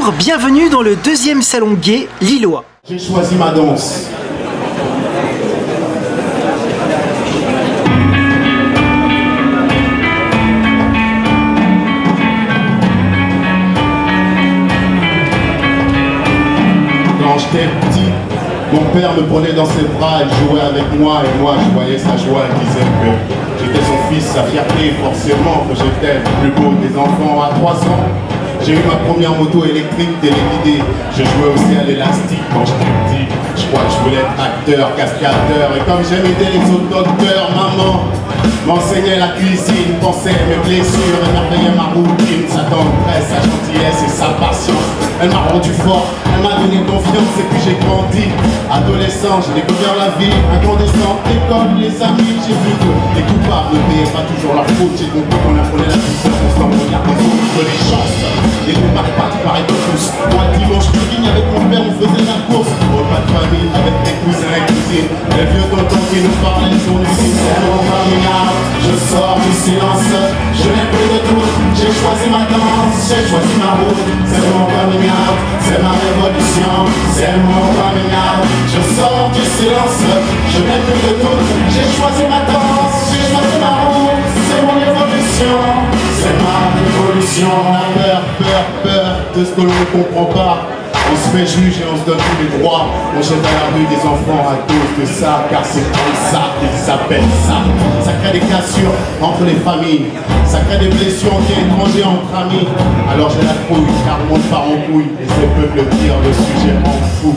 Bonjour, bienvenue dans le deuxième salon gay lillois. J'ai choisi ma danse. Quand j'étais petit, mon père me prenait dans ses bras, il jouait avec moi et moi je voyais sa joie, il disait que j'étais son fils, sa fierté, forcément que j'étais le plus beau des enfants. À 3 ans, j'ai eu ma première moto électrique téléguidée. Je jouais aussi à l'élastique quand j'étais petit. Je crois que je voulais être acteur, cascadeur. Et comme j'aime aider les autres docteurs, maman m'enseignait la cuisine, pensait mes blessures, émerveillait ma routine, sa tendresse, sa gentillesse et sa patience. Elle m'a rendu fort, elle m'a donné confiance et puis j'ai grandi. Adolescent, j'ai découvert la vie, incandescent, l'école, les amis, j'ai vu que les coupables ne payaient pas toujours leur faute. J'ai compris qu'on apprenait la puissance, on s'en regarde des autres, les chances. Les repas répartis par tous. Moi le dimanche, je ligne avec mon père, on faisait la course. Repas de famille avec mes cousins et cousines. Les vieux tontons qui nous parlaient sont ici. C'est mon coming out, je sors du silence. Je n'ai plus de doute, j'ai choisi ma danse, j'ai choisi ma route. C'est mon coming out, c'est ma révolution. C'est mon coming out, je sors du silence. Je n'ai plus de doute, j'ai choisi ma danse, j'ai choisi ma route. C'est mon évolution, c'est ma révolution. On a peur de ce que l'on ne comprend pas. On se fait juge et on se donne tous les droits. On jette à la rue des enfants à cause de ça, car c'est comme ça qu'ils appellent ça. Ça crée des cassures entre les familles. Ça crée des blessures entre étrangers, entre amis. Alors j'ai la trouille, car le monde part en couille. Et c'est peu le dire, le sujet m'en fout.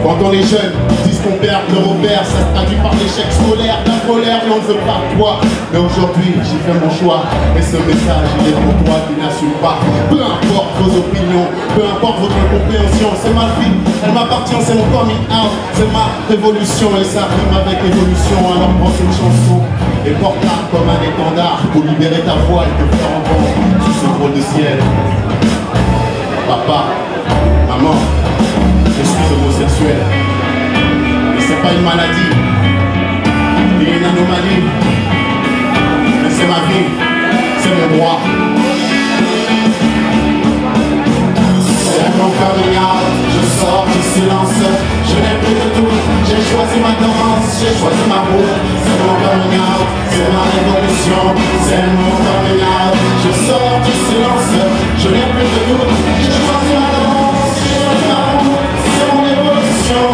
Quand on est jeune, ils disent qu'on perd le repère, ça se traduit par l'échec scolaire, la colère, et on ne veut pas de toi. Mais aujourd'hui, j'ai fait mon choix, et ce message, il est pour toi qui n'assume pas. Peu importe vos opinions, peu importe votre incompréhension, c'est ma vie, elle m'appartient, c'est mon coming out, c'est ma révolution, et ça rime avec évolution. Alors prends cette chanson, et porte-la comme un étendard, pour libérer ta voix et te faire entendre sous ce drôle de ciel. Papa, maman, je suis homosexuel. Et c'est pas une maladie, ni une anomalie. Mais c'est ma vie, c'est mon droit. C'est mon coming out, je sors du silence. Je n'ai plus de doute, j'ai choisi ma danse, j'ai choisi ma route. C'est mon coming out, c'est ma révolution. C'est mon coming out, je sors du silence. Je n'ai plus de doute, j'ai choisi ma danse, j'ai choisi ma route. C'est mon évolution,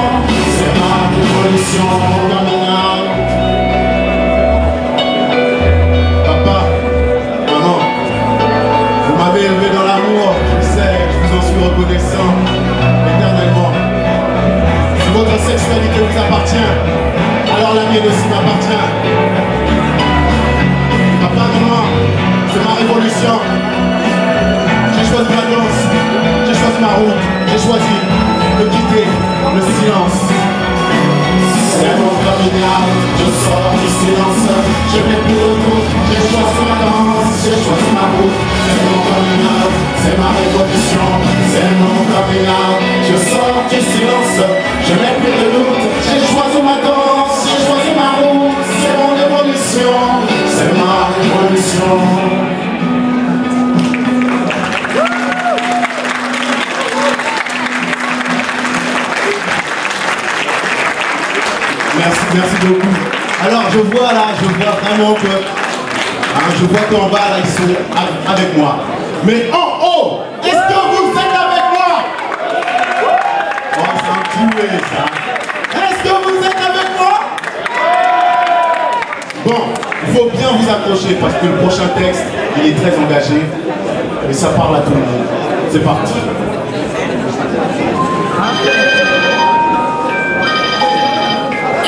c'est ma révolution, mon coming out. Papa, maman, vous m'avez élevé dans l'amour, je sais, je vous en suis reconnaissant éternellement. Si votre sexualité vous appartient, alors la mienne aussi m'appartient. Papa, maman, c'est ma révolution. J'ai choisi ma danse, j'ai choisi ma route, j'ai choisi de quitter le silence. C'est mon coming out, je sors du silence. Je n'ai plus de doute, j'ai choisi ma danse, j'ai choisi ma route. C'est mon coming out, c'est ma révolution. C'est mon coming out, je sors du silence. Je n'ai plus de doute, j'ai choisi ma danse, j'ai choisi ma route. C'est mon évolution, c'est ma révolution. Merci beaucoup. Alors je vois vraiment que, je vois qu'en bas là ils sont avec moi. Mais en haut, est-ce que vous êtes avec moi? Oh, c'est un tué ça. Est-ce que vous êtes avec moi? Bon, il faut bien vous accrocher parce que le prochain texte, il est très engagé et ça parle à tout le monde. C'est parti.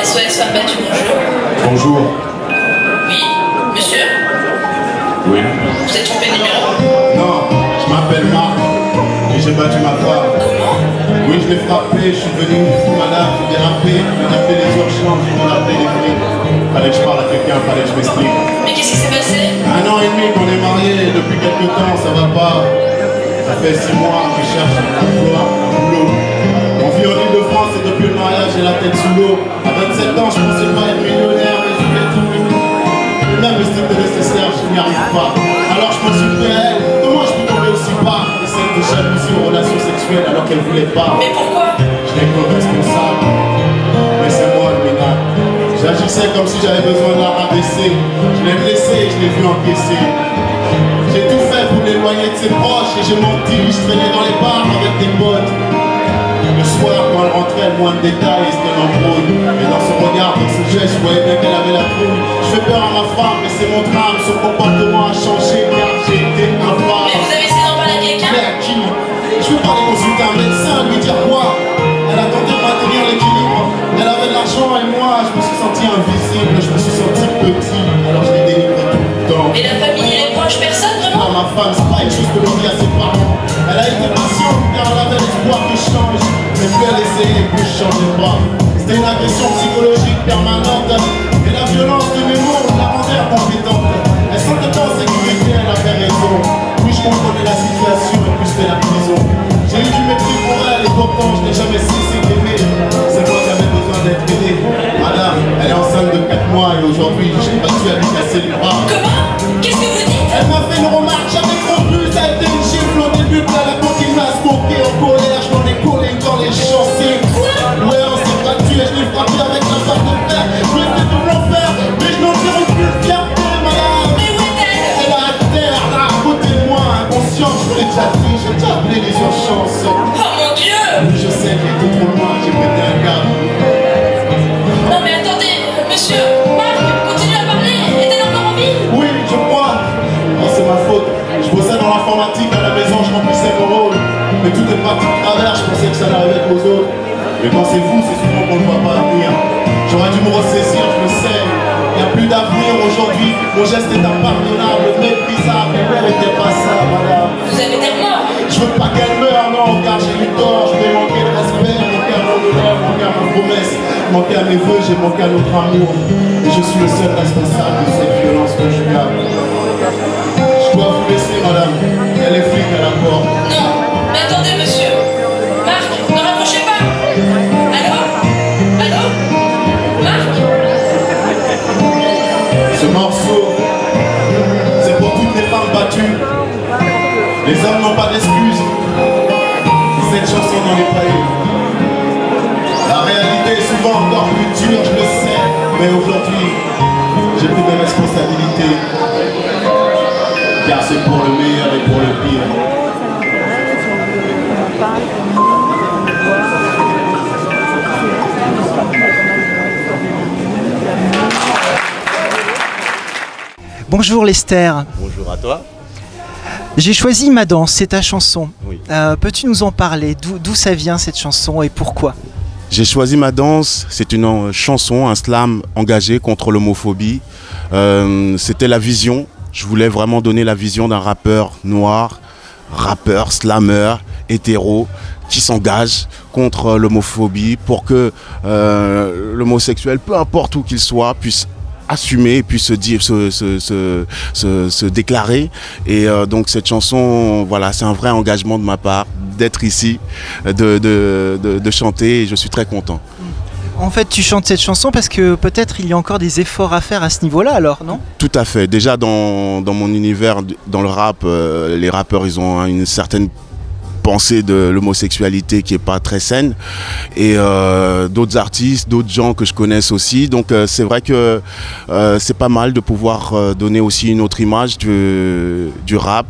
SOS Femme Battue, bonjour. Bonjour. Oui, monsieur? Oui. Vous êtes trompé de numéro? Non, je m'appelle Marc et j'ai battu ma femme. Comment? Oui, je l'ai frappé, je suis venu fou malade, j'ai dérapé, on a fait les urgences, ils m'ont appelé les flics. Fallait que je parle à quelqu'un, fallait que je m'explique. Mais qu'est-ce qui s'est passé? 1 an et demi qu'on est mariés, depuis quelques temps, ça va pas. Ça fait 6 mois que je cherche un emploi, un boulot. On vit en Ile-de-France et depuis le mariage, j'ai la tête sous l'eau. À 27 ans, je pensais pas être millionnaire, mais je voulais tout. Et même le strict nécessaire, je n'y arrive pas. Alors je me suis fait, comment je peux tomber aussi bas? Et celle de jalousie aux relations sexuelles. qu'elle voulait pas. Mais pourquoi? Je n'ai que responsable, mais c'est moi le minable. J'agissais comme si j'avais besoin de la rabaisser. Je l'ai blessé et je l'ai vu encaisser. J'ai tout fait pour l'éloigner de ses proches et j'ai menti. Je traînais dans les bars avec des potes. Le soir, quand elle rentrait, le moins de détails, c'était l'embrouille. Et dans son regard, dans son geste, je voyais bien qu'elle avait la trouille. Je fais peur à ma femme, mais c'est mon drame. Son comportement a changé car j'ai été infâme. Mais vous avez essayé d'en parler à quelqu'un? Mais à qui? Je veux pas aller consulter un médecin, lui dire quoi? Elle a tenté de maintenir l'équilibre. Elle avait de l'argent et moi, je me suis senti invisible. Je me suis senti petit, alors je l'ai dénigré tout le temps. Et la famille, les proches, personne Ah, vraiment? ma femme, c'est pas une chose que l'on dit à ses parents. Elle a été patiente car elle avait l'espoir que je change. Mais plus elle essayait, plus je changeais pas. C'était une agression psychologique permanente. Et la violence de mes mots la rendait incompétente. Elle sentait pas en sécurité, elle avait raison. Plus je comprenais la situation et plus c'était la prison. J'ai eu du mépris pour elle et pourtant je n'ai jamais cessé d'aimer. C'est moi qui avais besoin d'être aidé. Madame, elle est enceinte de 4 mois et aujourd'hui j'ai battu à lui casser les bras. Comment? Qu'est-ce que vous dites? Elle m'a fait une remarque, j'avais compris, ça a été une gifle au début, puis elle a continué à se moquer en colère, je m'en ai collé dans les chansons. Ouais, on s'est battu et je l'ai frappé avec la barre de fer. Je lui ai fait tout l'enfer, mais je n'en dirai plus fierté, madame. Mais où est-elle? Elle a à terre, là, à côté de moi, inconsciente, je vous l'ai déjà dit, j'ai déjà appelé les urgences. Oh mon Dieu! Oui, je sais, j'ai été trop loin, j'ai pété un câble. Non mais attendez, monsieur, Marc, continuez à parler. Est-elle encore en vie? Oui, je crois. Oh, c'est ma faute. Je bossais dans l'informatique à la maison, je remplissais mon rôle. Mais tout est parti de travers, je pensais que ça n'arrivait qu'aux autres. Mais quand c'est vous, c'est souvent qu'on ne voit pas venir. J'aurais dû me ressaisir, je le sais. Il n'y a plus d'avenir aujourd'hui. Mon geste est impardonnable, méprisable. Ne méritez pas ça, madame. Vous avez des remords? Je veux pas qu'elle meure, non, car j'ai eu tort. Je vais manquer de respect, manquer à mon honneur, manquer à ma promesse, manquer à mes vœux, j'ai manqué à notre amour. Et je suis le seul responsable de cette violence conjugale. Je dois vous laisser, madame. Il y a les flics à la porte. Non, mais attendez, monsieur. Marc, ne rapprochez pas. Allô? Allô? Marc? Ce morceau, c'est pour toutes les femmes battues. Les hommes n'ont pas d'excuses. Cette chanson n'en est pas une. La réalité est souvent encore plus dure, je le sais. Mais aujourd'hui, j'ai pris mes responsabilités. Car c'est pour le meilleur et pour le pire. Bonjour Lester. Bonjour à toi. J'ai choisi Ma Danse, c'est ta chanson. Oui. Peux-tu nous en parler? D'où ça vient cette chanson et pourquoi? J'ai choisi Ma Danse, c'est une chanson, un slam engagé contre l'homophobie. C'était la vision, je voulais vraiment donner la vision d'un rappeur noir, rappeur, slammer, hétéro, qui s'engage contre l'homophobie pour que l'homosexuel, peu importe où qu'il soit, puisse assumer et puis se déclarer. Et donc cette chanson, voilà, c'est un vrai engagement de ma part d'être ici, de chanter, et je suis très content. En fait, tu chantes cette chanson parce que peut-être il y a encore des efforts à faire à ce niveau-là, alors, non? Tout à fait. Déjà dans mon univers, dans le rap, les rappeurs, ils ont une certaine pensée de l'homosexualité qui est pas très saine, et d'autres artistes, d'autres gens que je connaisse aussi, donc c'est vrai que c'est pas mal de pouvoir donner aussi une autre image du rap,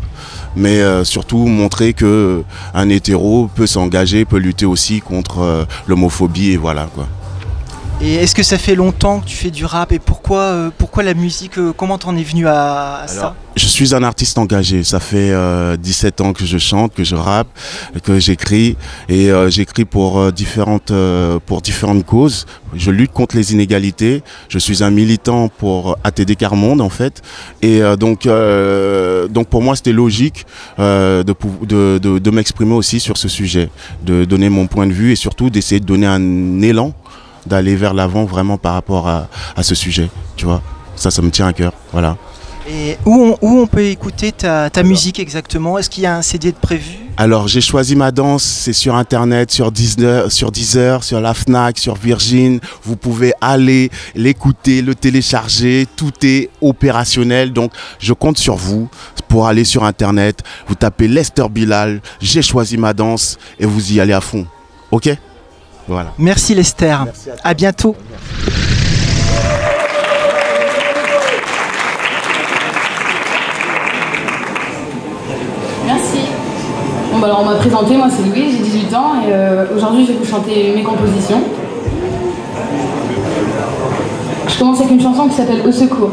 mais surtout montrer que un hétéro peut s'engager, peut lutter aussi contre l'homophobie, et voilà quoi. Et est-ce que ça fait longtemps que tu fais du rap et pourquoi la musique? Comment t'en es venu à ça? Je suis un artiste engagé, ça fait 17 ans que je chante, que je rappe, que j'écris, et j'écris pour différentes causes. Je lutte contre les inégalités, je suis un militant pour ATD Quart Monde en fait, et donc pour moi c'était logique de m'exprimer aussi sur ce sujet, de donner mon point de vue et surtout d'essayer de donner un élan, d'aller vers l'avant vraiment par rapport à ce sujet, tu vois. Ça me tient à cœur, voilà. Et où on peut écouter ta musique exactement? Est-ce qu'il y a un CD de prévu? Alors, j'ai choisi ma danse, c'est sur Internet, sur Deezer, sur la Fnac, sur Virgin. Vous pouvez aller l'écouter, le télécharger, tout est opérationnel. Donc, je compte sur vous pour aller sur Internet. Vous tapez Lester Bilal, j'ai choisi ma danse et vous y allez à fond. Ok? Voilà. Merci Lester. Merci à bientôt. Merci. Bon, bah alors on m'a présenté, moi c'est Louis, j'ai 18 ans et aujourd'hui je vais vous chanter mes compositions. Je commence avec une chanson qui s'appelle Au secours.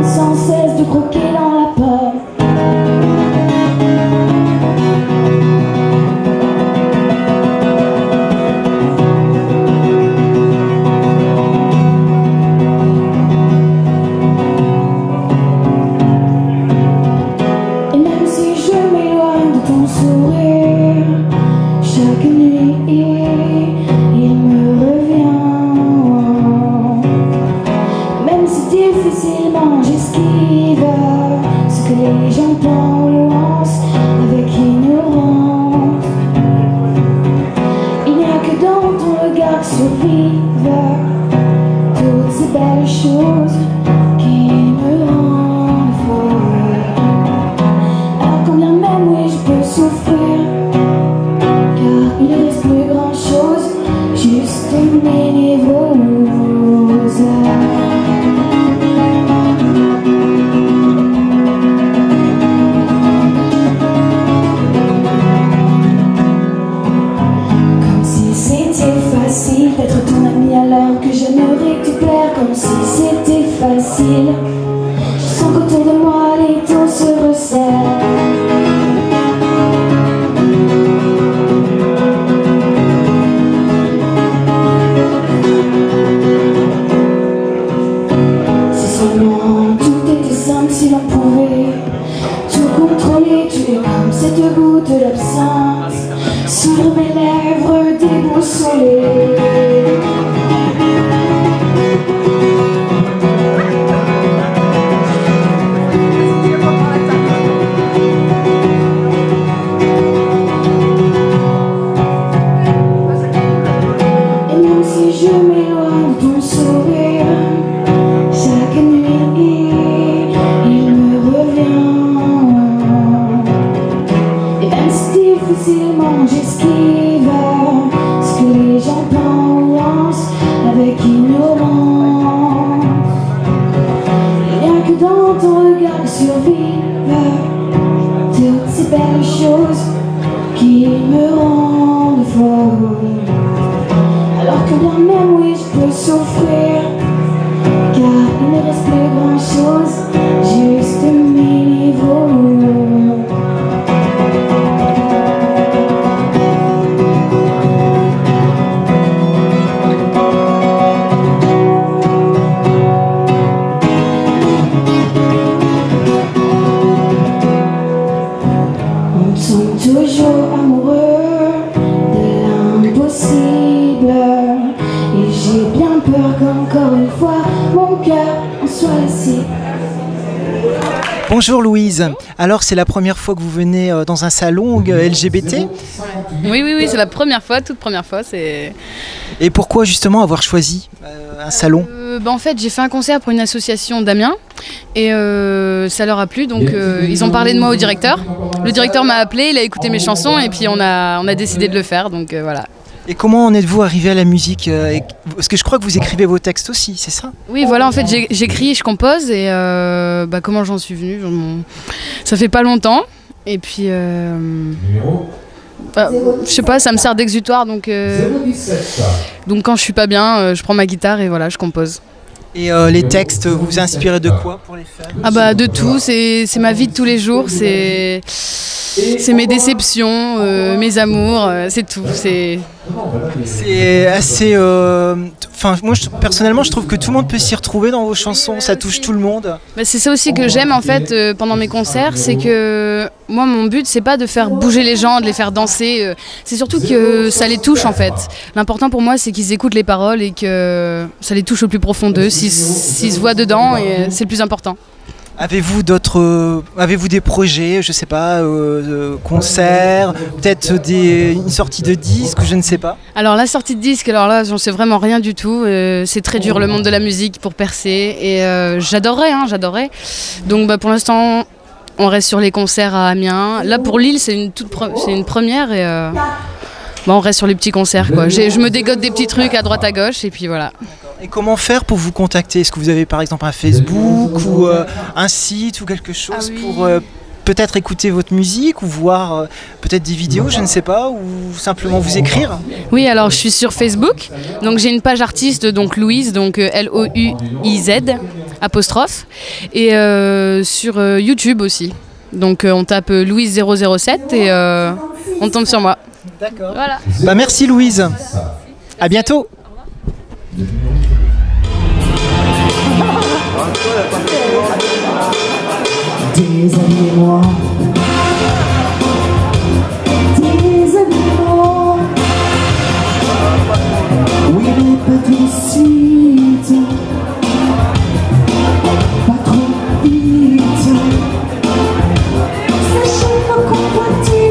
Sans cesse de croquer dans la pomme. ces belles choses qui me rendent folle. Alors quand bien même oui je peux souffrir, car il ne reste plus grand chose, juste mes névroses. Comme si c'était facile d'être ton ami alors que j'aimerais que tu perds. Comme si c'était facile, je sens qu'autour de moi les taux se resserrent. Tout était simple si l'on pouvait tout contrôler. Tu es comme cette goutte d'absence sur mes lèvres déboussolées. Et même si je m'éloigne de ton sourire, chaque nuit, il me revient. Et même si difficilement j'esquive ce que les gens pensent avec ignorance, rien que dans ton regard survivent toutes ces belles choses qui me rendent folle. Alors que bien même oui je peux souffrir, car il ne reste plus grand chose, juste mes niveaux. On tombe toujours amoureux de l'impossible, et j'ai bien peur qu'encore une fois mon cœur en soit lassé. Bonjour Louise, alors c'est la première fois que vous venez dans un salon LGBT Oui, c'est la première fois, toute première fois. et pourquoi justement avoir choisi un salon? En fait, j'ai fait un concert pour une association d'Amiens et ça leur a plu, donc ils ont parlé de moi au directeur. Le directeur m'a appelé, il a écouté mes chansons et puis on a décidé de le faire, donc voilà. Et comment en êtes-vous arrivé à la musique Parce que je crois que vous écrivez vos textes aussi, c'est ça? Oui, voilà, en fait, j'écris, je compose et comment j'en suis venue, ça fait pas longtemps. Et puis, je sais pas, ça me sert d'exutoire, donc quand je suis pas bien, je prends ma guitare et voilà, je compose. Et les textes, vous vous inspirez de quoi pour les faire? Ah bah de tout, c'est ma vie de tous les jours, c'est mes déceptions, mes amours, c'est tout. C'est assez... moi personnellement je trouve que tout le monde peut s'y retrouver dans vos chansons, ça touche tout le monde. Bah, c'est ça aussi que j'aime en fait pendant mes concerts, c'est que moi mon but c'est pas de faire bouger les gens, de les faire danser, c'est surtout que ça les touche en fait. L'important pour moi c'est qu'ils écoutent les paroles et que ça les touche au plus profond d'eux, s'ils se voient dedans, et c'est le plus important. Avez-vous des projets, je sais pas, concerts, peut-être une sortie de disque, je ne sais pas? Alors la sortie de disque, alors là j'en sais vraiment rien du tout, c'est très dur le monde de la musique pour percer et j'adorerais. Donc pour l'instant on reste sur les concerts à Amiens. Là pour Lille c'est une première et on reste sur les petits concerts quoi. Je me dégote des petits trucs à droite à gauche et puis voilà. Et comment faire pour vous contacter? Est-ce que vous avez par exemple un Facebook ou un site ou quelque chose pour peut-être écouter votre musique ou voir peut-être des vidéos, je ne sais pas, ou simplement vous écrire? Oui, alors je suis sur Facebook, donc j'ai une page artiste, donc Louise, donc L-O-U-I-Z, apostrophe, et sur YouTube aussi. Donc on tape Louise 007 et on tombe sur moi. D'accord. Voilà. Bah merci Louise. À bientôt. Déshabille-moi, déshabille-moi. Oui, mais pas tout de suite, pas trop vite. Sachant qu'on voit tu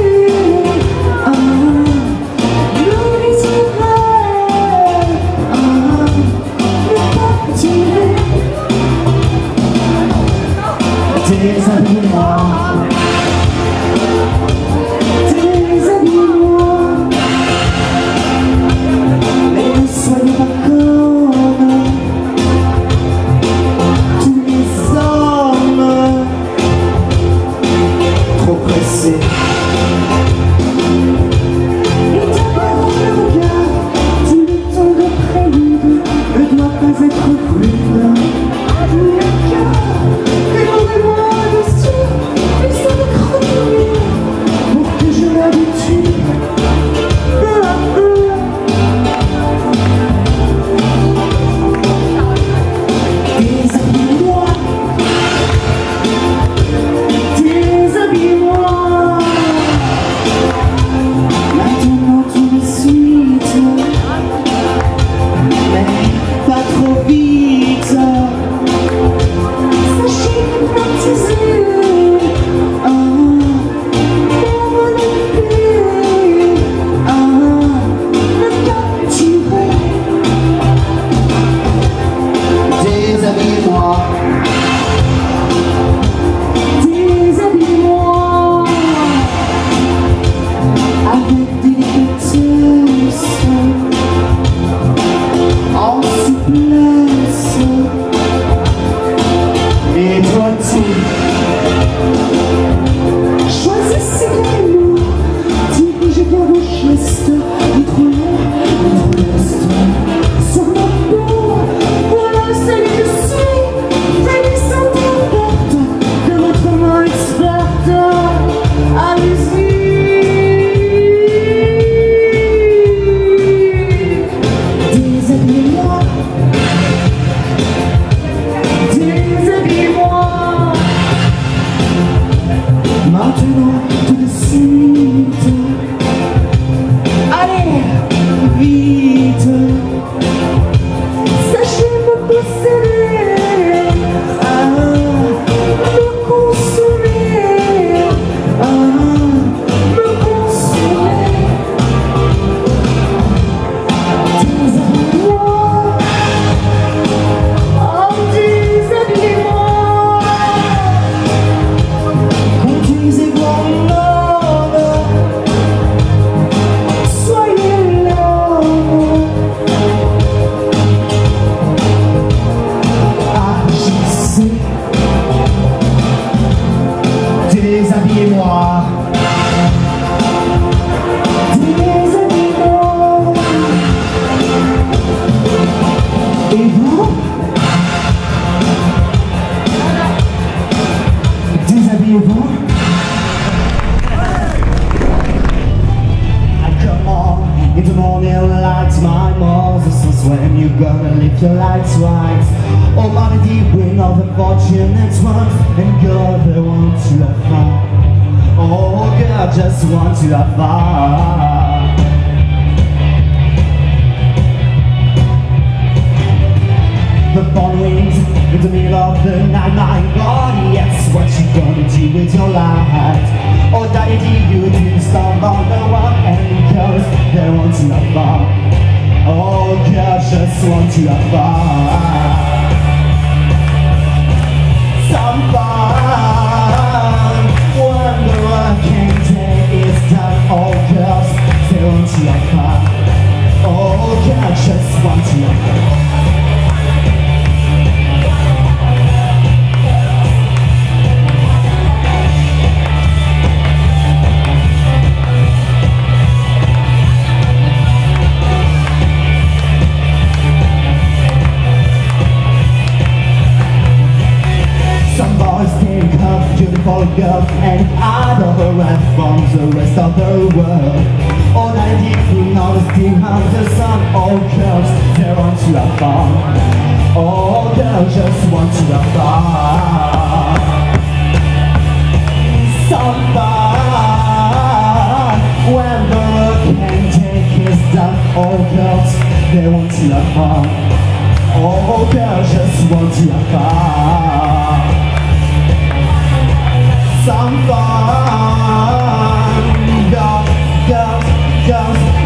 le visuel, le pas tu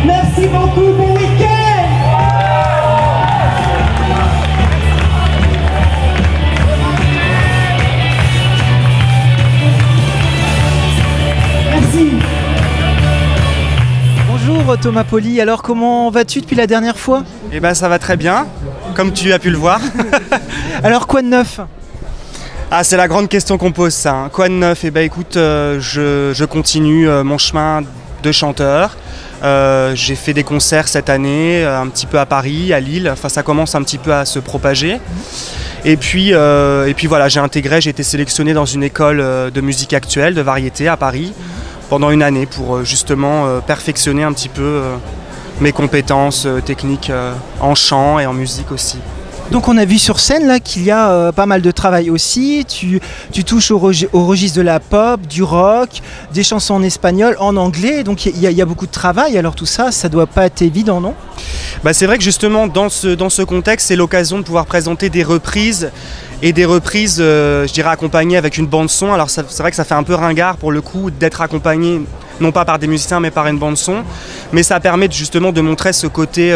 Merci beaucoup, bon week-end. Merci. Bonjour Thomas Poli, alors comment vas-tu depuis la dernière fois? Eh ben ça va très bien, comme tu as pu le voir. Alors quoi de neuf? Ah, c'est la grande question qu'on pose ça, hein. Quoi de neuf? Eh ben écoute, je continue mon chemin de chanteur. J'ai fait des concerts cette année, un petit peu à Paris, à Lille. Enfin, ça commence un petit peu à se propager. Et puis voilà, j'ai été sélectionné dans une école de musique actuelle, de variété à Paris, pendant une année pour justement perfectionner un petit peu mes compétences techniques en chant et en musique aussi. Donc on a vu sur scène là qu'il y a pas mal de travail aussi, tu touches au registre de la pop, du rock, des chansons en espagnol, en anglais, donc il y a beaucoup de travail, alors tout ça, ça doit pas être évident, non? Bah, c'est vrai que justement dans ce contexte, c'est l'occasion de pouvoir présenter des reprises, et des reprises, je dirais, accompagnées avec une bande son. Alors c'est vrai que ça fait un peu ringard pour le coup d'être accompagné non pas par des musiciens mais par une bande son, mais ça permet justement de montrer ce côté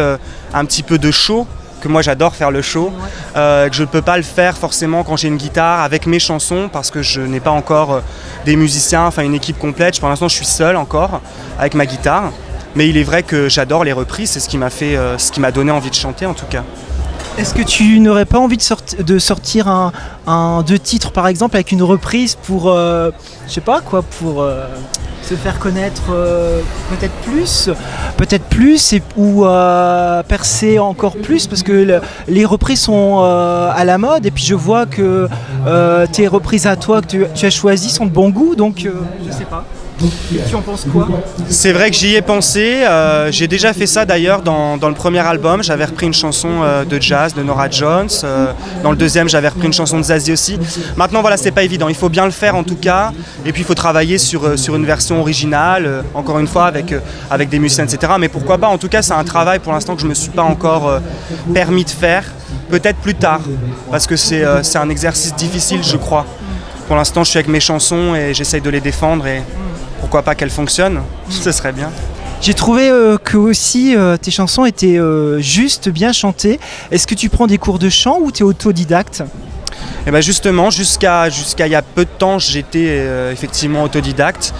un petit peu de show, que moi j'adore faire le show, que je ne peux pas le faire forcément quand j'ai une guitare avec mes chansons parce que je n'ai pas encore des musiciens, enfin une équipe complète. Pour l'instant je suis seul encore avec ma guitare, mais il est vrai que j'adore les reprises, c'est ce qui m'a donné envie de chanter en tout cas. Est-ce que tu n'aurais pas envie de sortir deux titres par exemple avec une reprise pour, je sais pas quoi, pour se faire connaître peut-être plus ou percer encore plus, parce que les reprises sont à la mode, et puis je vois que tes reprises à toi que tu as choisies sont de bon goût, donc je sais pas. Tu en penses quoi? C'est vrai que j'y ai pensé, j'ai déjà fait ça d'ailleurs dans le premier album, j'avais repris une chanson de jazz de Norah Jones, dans le deuxième j'avais repris une chanson de Zazie aussi. Maintenant voilà, c'est pas évident, il faut bien le faire en tout cas, et puis il faut travailler sur une version originale, encore une fois avec des musiciens, etc. Mais pourquoi pas, en tout cas c'est un travail pour l'instant que je me suis pas encore permis de faire, peut-être plus tard, parce que c'est un exercice difficile je crois. Pour l'instant je suis avec mes chansons et j'essaye de les défendre, et pourquoi pas qu'elles fonctionnent, ce serait bien. J'ai trouvé que aussi tes chansons étaient juste bien chantées. Est-ce que tu prends des cours de chant ou tu es autodidacte? Et ben justement, jusqu'à il y a peu de temps, j'étais effectivement autodidacte.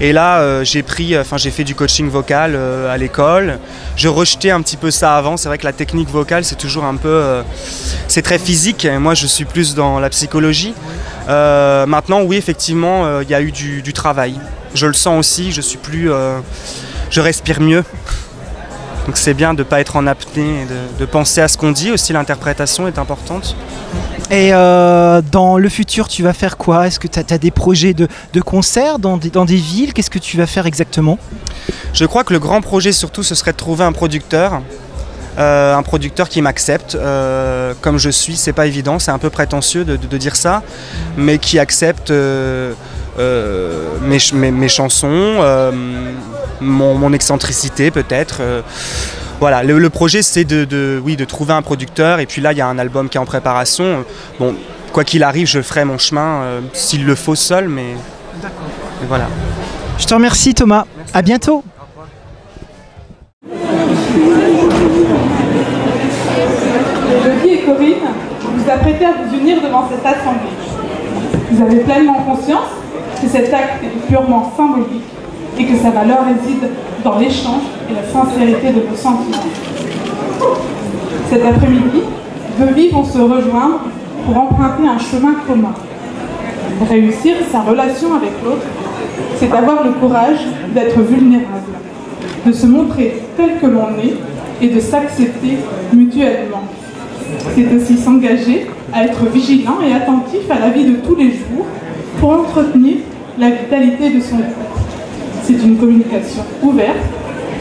Et là, j'ai fait du coaching vocal à l'école. Je rejetais un petit peu ça avant. C'est vrai que la technique vocale, c'est toujours un peu... c'est très physique. Et moi, je suis plus dans la psychologie. Maintenant, oui, effectivement, il y a eu du travail. Je le sens aussi, je respire mieux. Donc c'est bien de ne pas être en apnée, de penser à ce qu'on dit. Aussi, l'interprétation est importante. Et dans le futur, tu vas faire quoi? Est-ce que tu as des projets de concerts dans des villes? Qu'est-ce que tu vas faire exactement? Je crois que le grand projet surtout, ce serait de trouver un producteur qui m'accepte comme je suis. C'est pas évident, c'est un peu prétentieux de dire ça, mais qui accepte mes chansons, mon excentricité peut-être. Voilà, le projet c'est de trouver un producteur, et puis là il y a un album qui est en préparation. Bon, quoi qu'il arrive, je ferai mon chemin s'il le faut seul, mais voilà. Je te remercie Thomas, merci. À bientôt. Elodie et Corinne, vous vous apprêtez à vous unir devant cette assemblée. Vous avez pleinement conscience que cet acte est purement symbolique et que sa valeur réside dans l'échange et la sincérité de vos sentiments. Cet après-midi, deux vies vont se rejoindre pour emprunter un chemin commun. Réussir sa relation avec l'autre, c'est avoir le courage d'être vulnérable, de se montrer tel que l'on est et de s'accepter mutuellement. C'est aussi s'engager à être vigilant et attentif à la vie de tous les jours pour entretenir la vitalité de son couple. C'est une communication ouverte,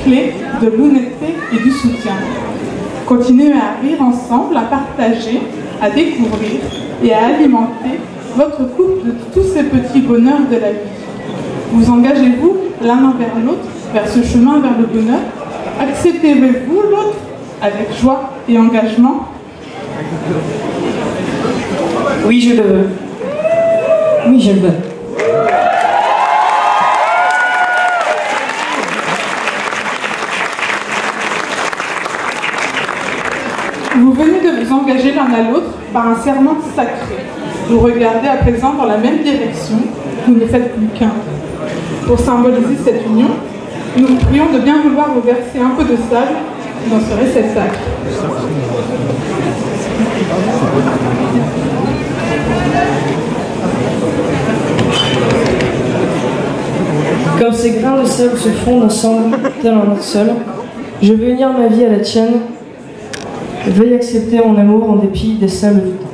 clé de l'honnêteté et du soutien. Continuez à rire ensemble, à partager, à découvrir et à alimenter votre couple de tous ces petits bonheurs de la vie. Vous engagez-vous l'un envers l'autre vers ce chemin vers le bonheur? Acceptez-vous l'autre avec joie et engagement? Oui, je le veux. Oui, je le veux. Vous venez de vous engager l'un à l'autre par un serment sacré. Vous regardez à présent dans la même direction, vous ne faites plus qu'un. Pour symboliser cette union, nous vous prions de bien vouloir vous verser un peu de sable dans ce réceptacle. Comme ces grains de sable se fondent ensemble, tel un autre seul. Je veux unir ma vie à la tienne. Veuille accepter mon amour en dépit des sables du temps.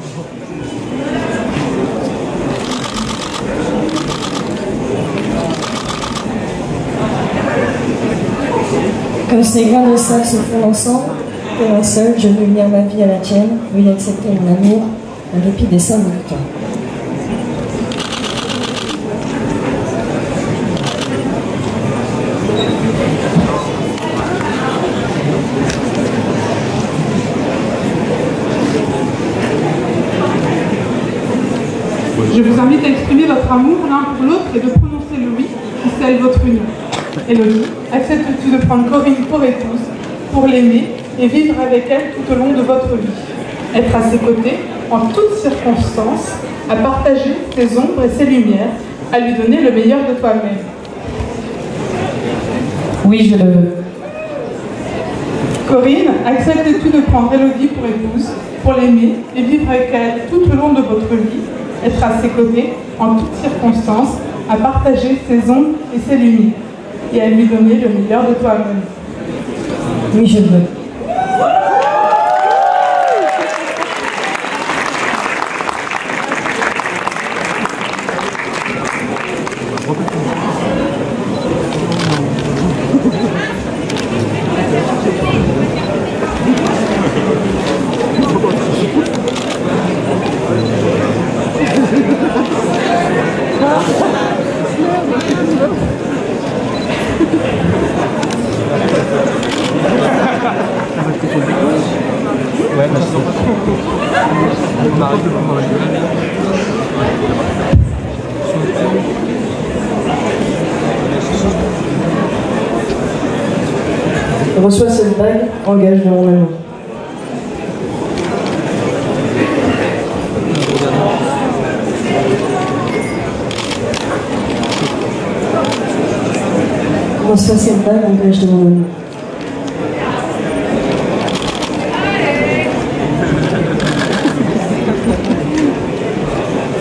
Comme ces grains de sable se font ensemble, tel un seul, je veux unir ma vie à la tienne. Veuille accepter mon amour en dépit des sables du temps. Je vous invite à exprimer votre amour l'un pour l'autre et de prononcer le oui qui scelle votre union. Elodie, acceptes-tu de prendre Corinne pour épouse, pour l'aimer et vivre avec elle tout au long de votre vie? Être à ses côtés, en toutes circonstances, à partager ses ombres et ses lumières, à lui donner le meilleur de toi-même. Oui, je le veux. Corinne, acceptes-tu de prendre Elodie pour épouse, pour l'aimer et vivre avec elle tout au long de votre vie, être à ses côtés, en toutes circonstances, à partager ses ombres et ses lumières, et à lui donner le meilleur de toi-même? Oui, je le veux. Reçois cette bague, engage de mon amour. Reçois cette bague, engage de mon amour.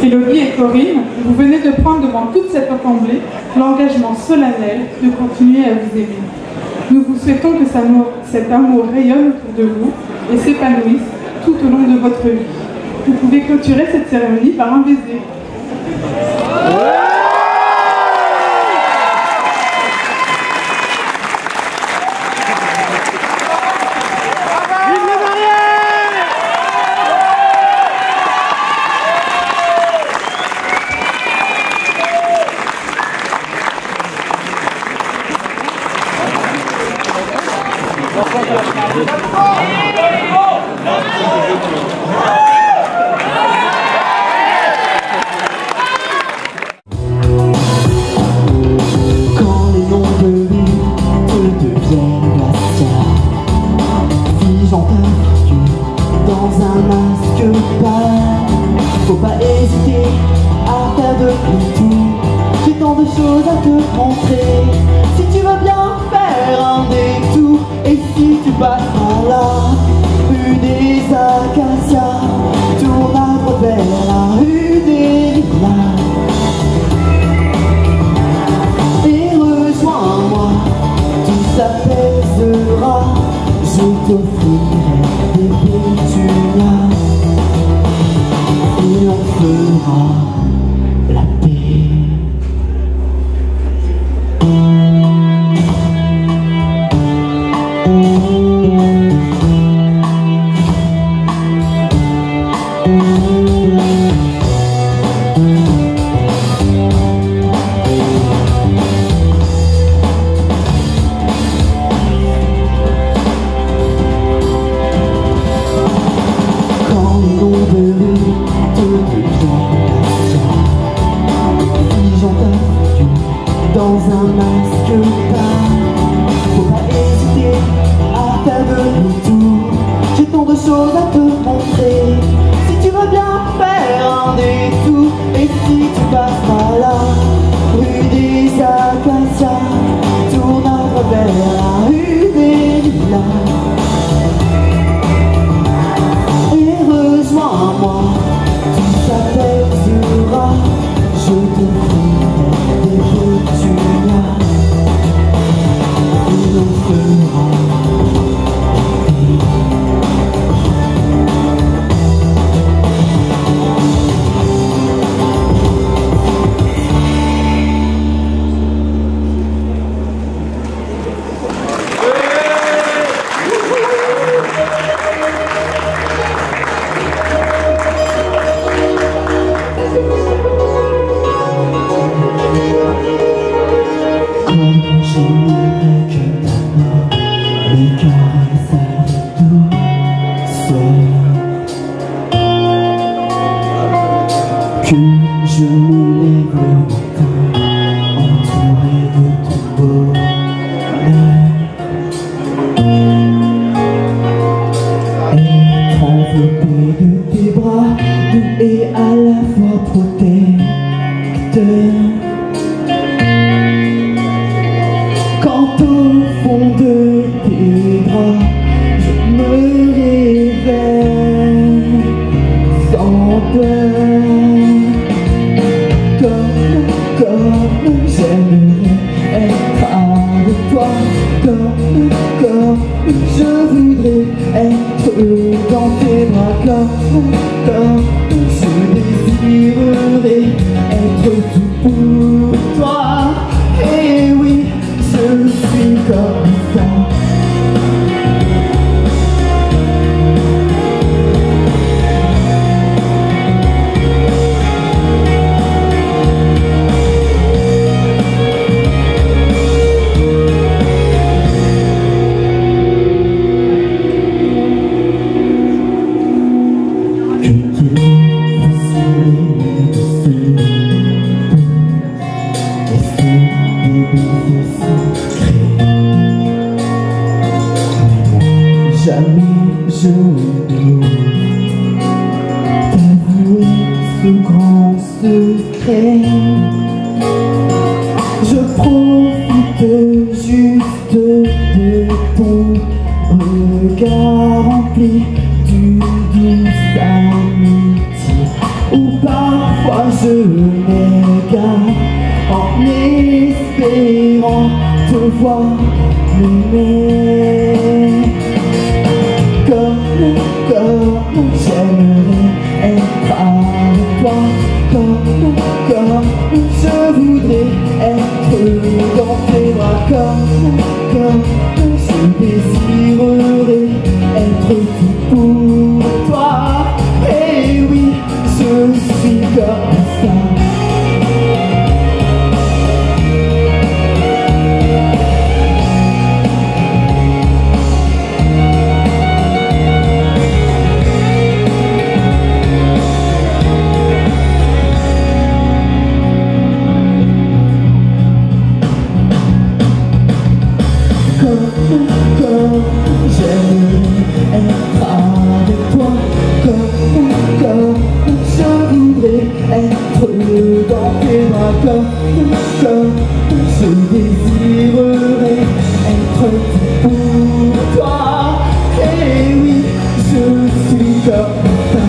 Elodie et Corinne, vous venez de prendre devant toute cette assemblée l'engagement solennel de continuer à vous aimer. Nous vous souhaitons que cet amour rayonne autour de vous et s'épanouisse tout au long de votre vie. Vous pouvez clôturer cette cérémonie par un baiser. Faut pas hésiter à faire demi-tour. J'ai tant de choses à te montrer. Si tu veux bien faire un détour, et si tu passes par là, rue des Acacias, tourne à droite vers la rue des Lilas et rejoins-moi, tout s'apaisera. Je t'offrirai des pétunias et on fera la paix. Dans un masque peint, faut pas hésiter à faire demi-tour. J'ai tant de choses à te montrer. Si tu veux bien Que je me lève le matin, entouré de ton bonheur. Être enveloppé de tes bras, doux et à la fois protecteur. Quand au fond de tes bras, je me réveille sans peur. Comme j'aimerais être avec toi, comme je voudrais être dans tes bras, comme je désirerais être tout pour toi. Et oui, je suis comme ça. Jamais je n'ose t'avouer ce grand secret. Je profite juste de ton regard rempli d'une douce amitié, où parfois je m'égare en espérant te voir m'aimer. Comme j'aimerais être avec toi, comme je voudrais être dans tes bras, comme je désirerais être tout pour toi. Et oui, je suis comme ça. Comme j'aimerais être avec toi, comme je voudrais être dans tes bras, comme je désirerais être tout pour toi. Et oui, je suis comme ça.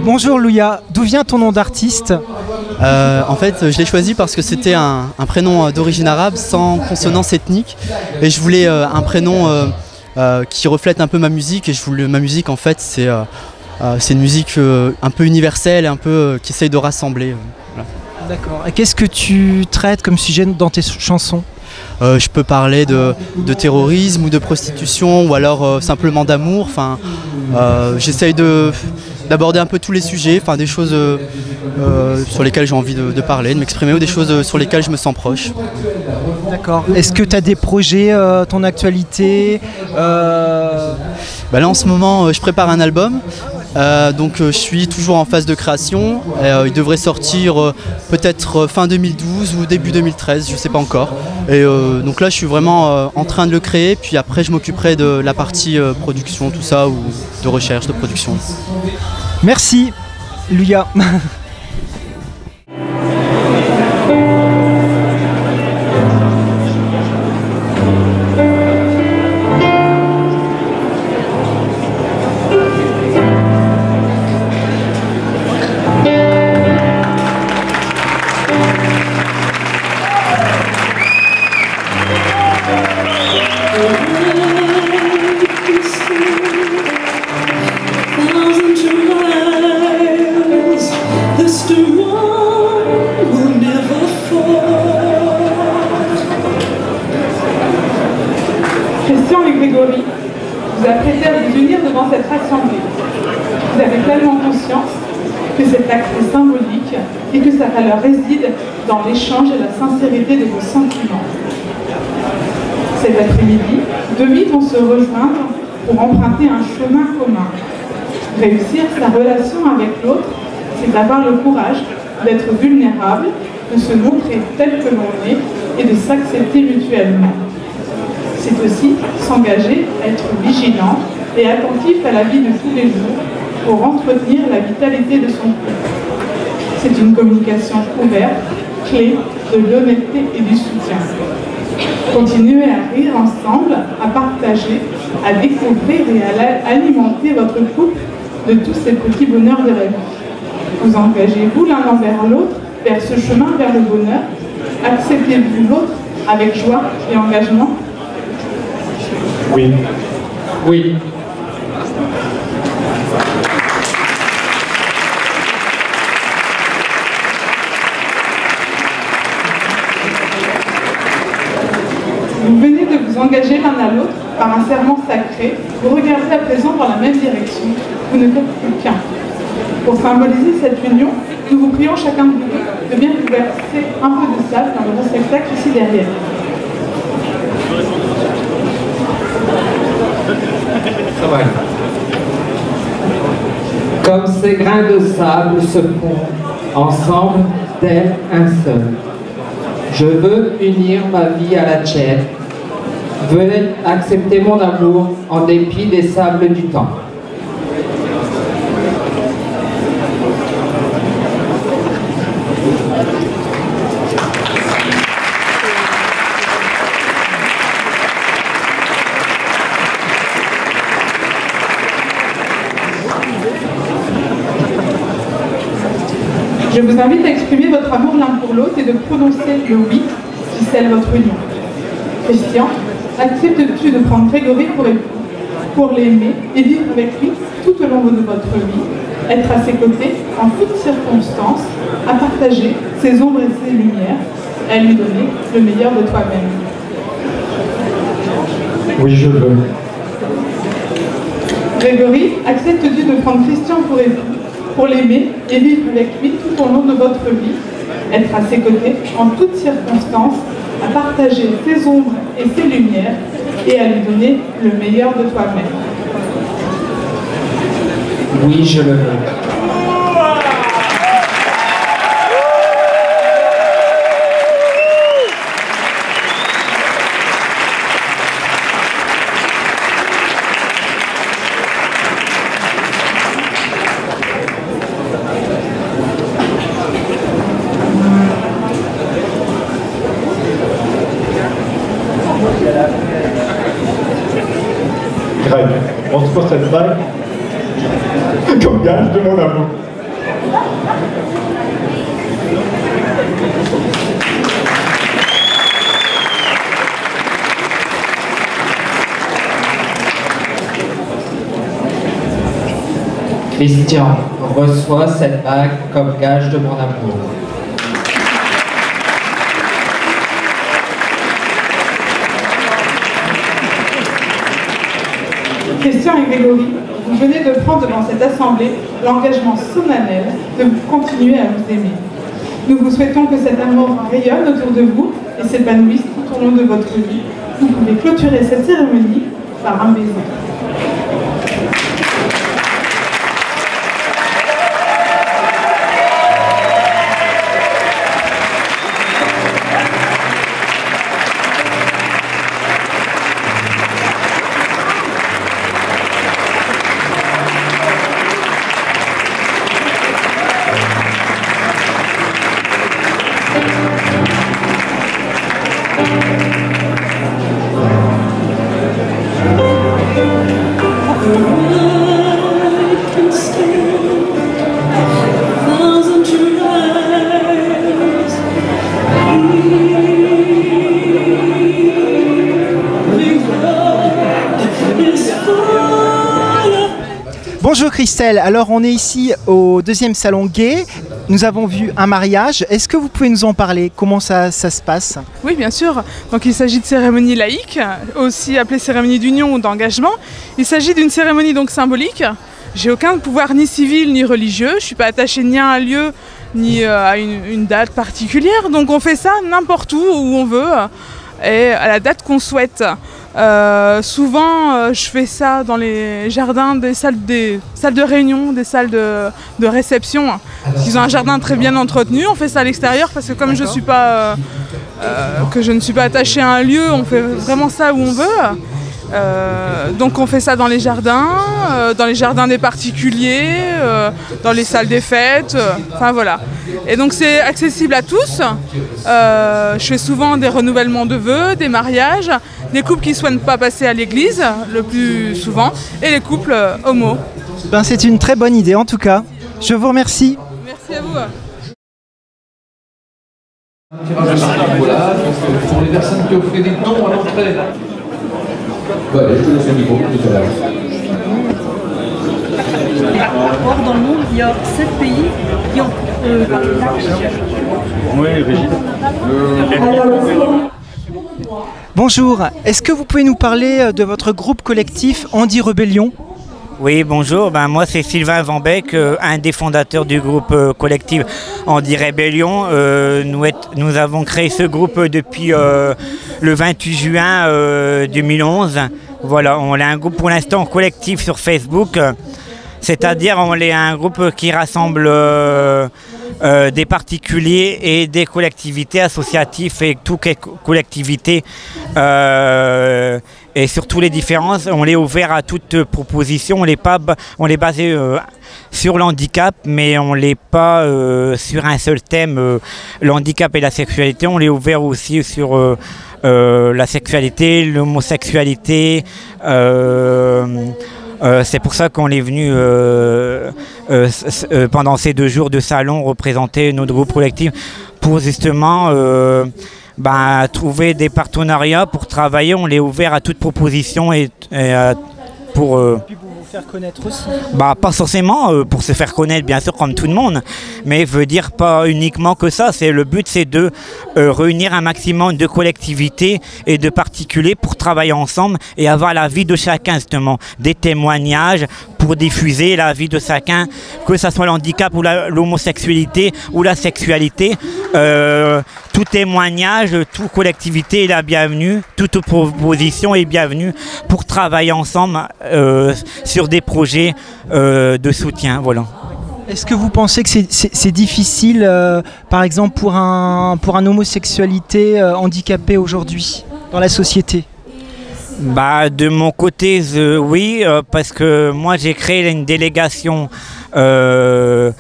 Bonjour Louia, d'où vient ton nom d'artiste? En fait, je l'ai choisi parce que c'était un prénom d'origine arabe sans consonance ethnique, et je voulais un prénom qui reflète un peu ma musique. Et ma musique, en fait, c'est une musique un peu universelle, un peu qui essaye de rassembler. Voilà. D'accord. Et qu'est-ce que tu traites comme sujet dans tes chansons? Je peux parler de terrorisme ou de prostitution, ou alors simplement d'amour. Enfin, j'essaye d'aborder un peu tous les sujets, enfin des choses sur lesquelles j'ai envie de parler, de m'exprimer, ou des choses sur lesquelles je me sens proche. D'accord. Est-ce que tu as des projets, ton actualité Bah là en ce moment je prépare un album, donc je suis toujours en phase de création. Il devrait sortir peut-être fin 2012 ou début 2013, je sais pas encore. Et donc là je suis vraiment en train de le créer, puis après je m'occuperai de la partie production, tout ça, ou de recherche, de production. Merci Louia. Christian et Grégory, vous apprêtez à vous unir devant cette assemblée. Vous avez pleinement conscience que cet acte est symbolique et que sa valeur réside dans l'échange et la sincérité de vos sentiments. Cet après-midi, deux vies vont se rejoindre pour emprunter un chemin commun. Réussir sa relation avec l'autre, c'est avoir le courage d'être vulnérable, de se montrer tel que l'on est et de s'accepter mutuellement. C'est aussi s'engager à être vigilant et attentif à la vie de tous les jours pour entretenir la vitalité de son couple. C'est une communication ouverte, clé de l'honnêteté et du soutien. Continuez à rire ensemble, à partager, à découvrir et à alimenter votre couple de tous ces petits bonheurs de la vie. Vous engagez-vous l'un envers l'autre vers ce chemin vers le bonheur? Acceptez-vous l'autre avec joie et engagement? Oui. Oui. Vous venez de vous engager l'un à l'autre par un serment sacré. Vous regardez à présent dans la même direction. Vous ne faites plus qu'un. Pour symboliser cette union, nous vous prions chacun de vous deux de bien vous verser un peu de sable dans le réceptacle ici derrière. Ça va. Comme ces grains de sable se font ensemble tel un seul. Je veux unir ma vie à la tienne. Veuillez accepter mon amour en dépit des sables du temps. Je vous invite à exprimer votre amour l'un pour l'autre et de prononcer le oui qui scelle votre union. Christian, acceptes-tu de prendre Grégory pour époux, pour l'aimer et vivre avec lui tout au long de votre vie, être à ses côtés en toutes circonstances, à partager ses ombres et ses lumières, et à lui donner le meilleur de toi-même? Oui, je veux. Grégory, acceptes-tu de prendre Christian pour époux, pour l'aimer et vivre avec lui tout au long de votre vie, être à ses côtés en toutes circonstances, à partager ses ombres et ses lumières et à lui donner le meilleur de toi-même? Oui, je le veux. Greg, montre-moi cette bague comme gage de mon amour. Christian, reçois cette bague comme gage de mon amour. Christian et Grégory, vous venez de prendre devant cette assemblée l'engagement solennel de continuer à vous aimer. Nous vous souhaitons que cet amour rayonne autour de vous et s'épanouisse tout au long de votre vie. Vous pouvez clôturer cette cérémonie par un baiser. Bonjour Christelle, alors on est ici au deuxième salon gay, nous avons vu un mariage, est-ce que vous pouvez nous en parler? Comment ça se passe? Oui, bien sûr, donc il s'agit de cérémonie laïque, aussi appelée cérémonie d'union ou d'engagement. Il s'agit d'une cérémonie donc symbolique. J'ai aucun pouvoir ni civil ni religieux, je ne suis pas attachée ni à un lieu ni à une date particulière, donc on fait ça n'importe où on veut. et à la date qu'on souhaite. Souvent, je fais ça dans les jardins des salles de réunion, des salles de réception. Ils ont un jardin très bien entretenu. On fait ça à l'extérieur parce que comme je ne suis pas attachée à un lieu, on fait vraiment ça où on veut. Donc on fait ça dans les jardins des particuliers, dans les salles des fêtes, enfin voilà. Et donc c'est accessible à tous. Je fais souvent des renouvellements de vœux, des mariages, des couples qui ne souhaitent pas passer à l'église le plus souvent, et les couples homo. Ben, c'est une très bonne idée en tout cas. Je vous remercie. Merci à vous. Voilà, pour les personnes qui offraient des dons à l'entrée. Ouais, je te laisse le micro tout à l'heure. Or, dans le monde, il y a 7 pays qui ont Oui, Régine. Bonjour, est-ce que vous pouvez nous parler de votre groupe collectif Andy Rébellion? Oui, bonjour, moi c'est Sylvain Van Beek, un des fondateurs du groupe collectif Andy Rébellion. Nous avons créé ce groupe depuis le 28 juin 2011. Voilà, on est un groupe pour l'instant collectif sur Facebook, c'est-à-dire on est un groupe qui rassemble des particuliers et des collectivités associatives et toutes les collectivités et surtout les différences. On est ouvert à toute proposition, on est basé sur l'handicap, mais on n'est pas sur un seul thème, l'handicap et la sexualité. On est ouvert aussi sur la sexualité, l'homosexualité. C'est pour ça qu'on est venu pendant ces 2 jours de salon représenter notre groupe collectif pour justement trouver des partenariats pour travailler. On est ouvert à toute proposition et pour vous faire connaître aussi. Pas forcément pour se faire connaître, bien sûr, comme tout le monde, mais veut dire pas uniquement que ça. Le but, c'est de réunir un maximum de collectivités et de particuliers pour travailler ensemble et avoir la vie de chacun, justement, des témoignages pour diffuser la vie de chacun, que ce soit l'handicap ou l'homosexualité ou la sexualité. Tout témoignage, toute collectivité est la bienvenue, toute proposition est bienvenue pour travailler ensemble sur des projets de soutien. Voilà. Est-ce que vous pensez que c'est difficile, par exemple, pour un homosexualité handicapé aujourd'hui dans la société? De mon côté, oui, parce que moi j'ai créé une délégation de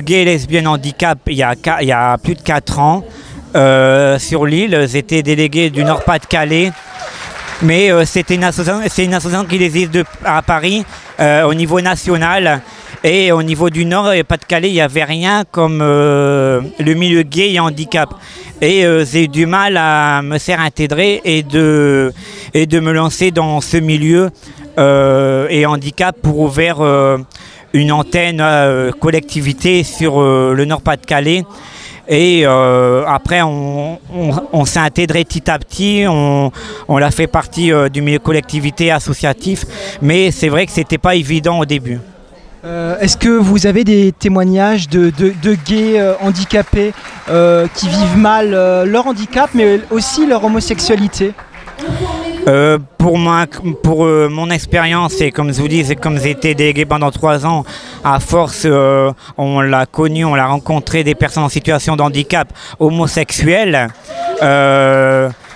gays et lesbiennes handicap il y a plus de 4 ans sur l'île. J'étais délégué du Nord-Pas-de-Calais, mais c'est une association qui existe à Paris au niveau national. Et au niveau du Nord et Pas-de-Calais, il n'y avait rien comme le milieu gay et handicap. Et j'ai eu du mal à me faire intégrer et de me lancer dans ce milieu et handicap pour ouvrir une antenne collectivité sur le Nord-Pas-de-Calais. Et après, on s'est intégré petit à petit, on a fait partie du milieu collectivité associatif, mais c'est vrai que ce n'était pas évident au début. Est-ce que vous avez des témoignages de gays handicapés qui vivent mal leur handicap, mais aussi leur homosexualité? Pour mon expérience, et comme je vous dis, comme j'ai été délégué pendant 3 ans, à force, on l'a connu, on l'a rencontré des personnes en situation de handicap homosexuel,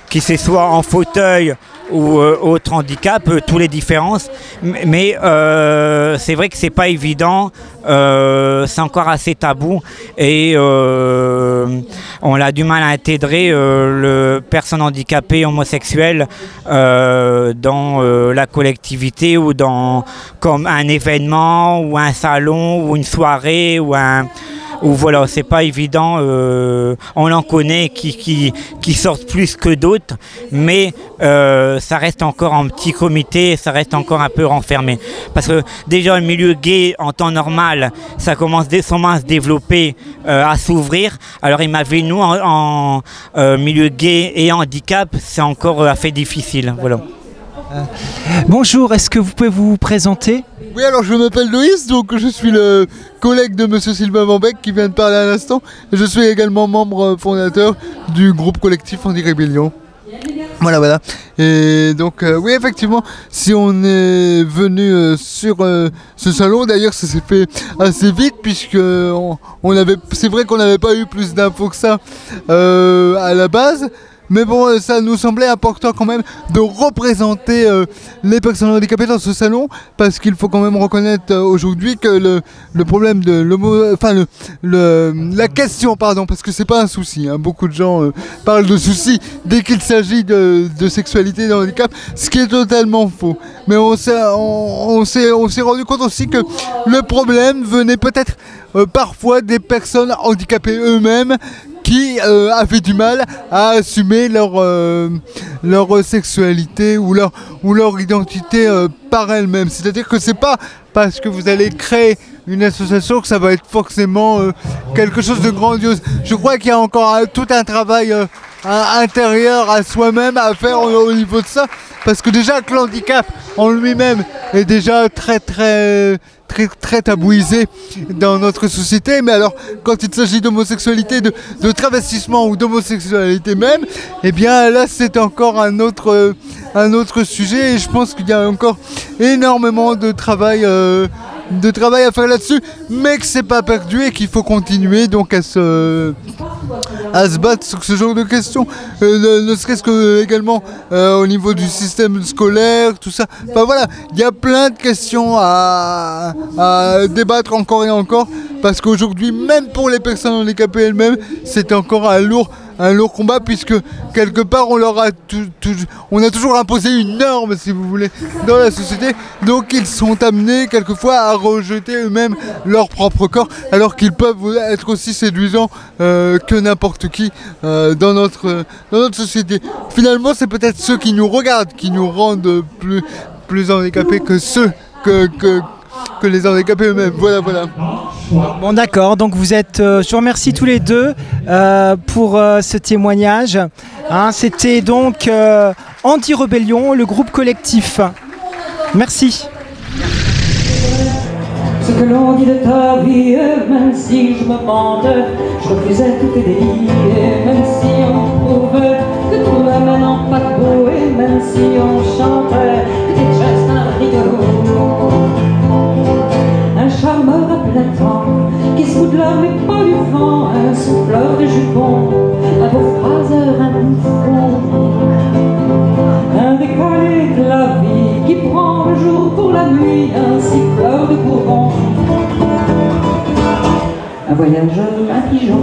qui se soit en fauteuil ou autre handicap, tous les différences, mais c'est vrai que c'est pas évident, c'est encore assez tabou et on a du mal à intégrer les personnes handicapées homosexuelles dans la collectivité ou comme un événement ou un salon ou une soirée ou voilà, c'est pas évident, on en connaît qui sortent plus que d'autres, mais ça reste encore en petit comité, ça reste encore un peu renfermé. Parce que déjà le milieu gay en temps normal, ça commence à se développer, à s'ouvrir. Alors imaginez nous en milieu gay et handicap, c'est encore assez difficile. Voilà. Bonjour, est-ce que vous pouvez vous présenter? Oui, alors je m'appelle Loïs, donc je suis le collègue de monsieur Sylvain Van Beek qui vient de parler à l'instant. Je suis également membre fondateur du groupe collectif Andy Rébellion. Voilà, voilà. Et donc, oui, effectivement, si on est venu sur ce salon, d'ailleurs, ça s'est fait assez vite, puisque c'est vrai qu'on n'avait pas eu plus d'infos que ça à la base. Mais bon, ça nous semblait important quand même de représenter les personnes handicapées dans ce salon, parce qu'il faut quand même reconnaître aujourd'hui que le problème de la question, pardon, parce que c'est pas un souci, hein, beaucoup de gens parlent de soucis dès qu'il s'agit de sexualité et de handicap, ce qui est totalement faux. Mais on s'est rendu compte aussi que le problème venait peut-être parfois des personnes handicapées eux-mêmes, qui avaient du mal à assumer leur sexualité ou leur identité par elle-même. C'est-à-dire que c'est pas parce que vous allez créer une association que ça va être forcément quelque chose de grandiose. Je crois qu'il y a encore tout un travail intérieur à soi-même à faire au niveau de ça, parce que déjà que l'handicap en lui-même est déjà très tabouisé dans notre société, mais alors quand il s'agit d'homosexualité, de travestissement ou d'homosexualité même, eh bien là c'est encore un autre sujet, et je pense qu'il y a encore énormément de travail à faire là-dessus, mais que c'est pas perdu et qu'il faut continuer donc à se battre sur ce genre de questions, ne serait-ce que également au niveau du système scolaire, tout ça. Enfin voilà, il y a plein de questions à débattre encore et encore, parce qu'aujourd'hui, même pour les personnes handicapées elles-mêmes, c'est encore un lourd combat, puisque quelque part on a toujours imposé une norme, si vous voulez, dans la société, donc ils sont amenés quelquefois à rejeter eux-mêmes leur propre corps, alors qu'ils peuvent être aussi séduisants que n'importe qui dans notre société. Finalement, c'est peut-être ceux qui nous regardent qui nous rendent plus handicapés que ceux que les handicapés eux-mêmes. Voilà. Bon, d'accord, donc vous êtes, je vous remercie tous les deux pour ce témoignage. Hein, c'était donc Anti-Rébellion, le groupe collectif. Merci. Ce que l'on dit de ta vie, même si je me mentais, je refusais tous tes délires, même si on prouvait que tout va maintenant pas de beau, et même si on chantait que t'es juste un rigolo. Un charmeur à plein temps, qui se fout de l'homme et pas du vent, un souffleur de jupons, un beau phraseur, un bouffon, un décalé de la vie, qui prend le jour pour la nuit, un siffleur de Bourbon, un voyageur, un pigeon.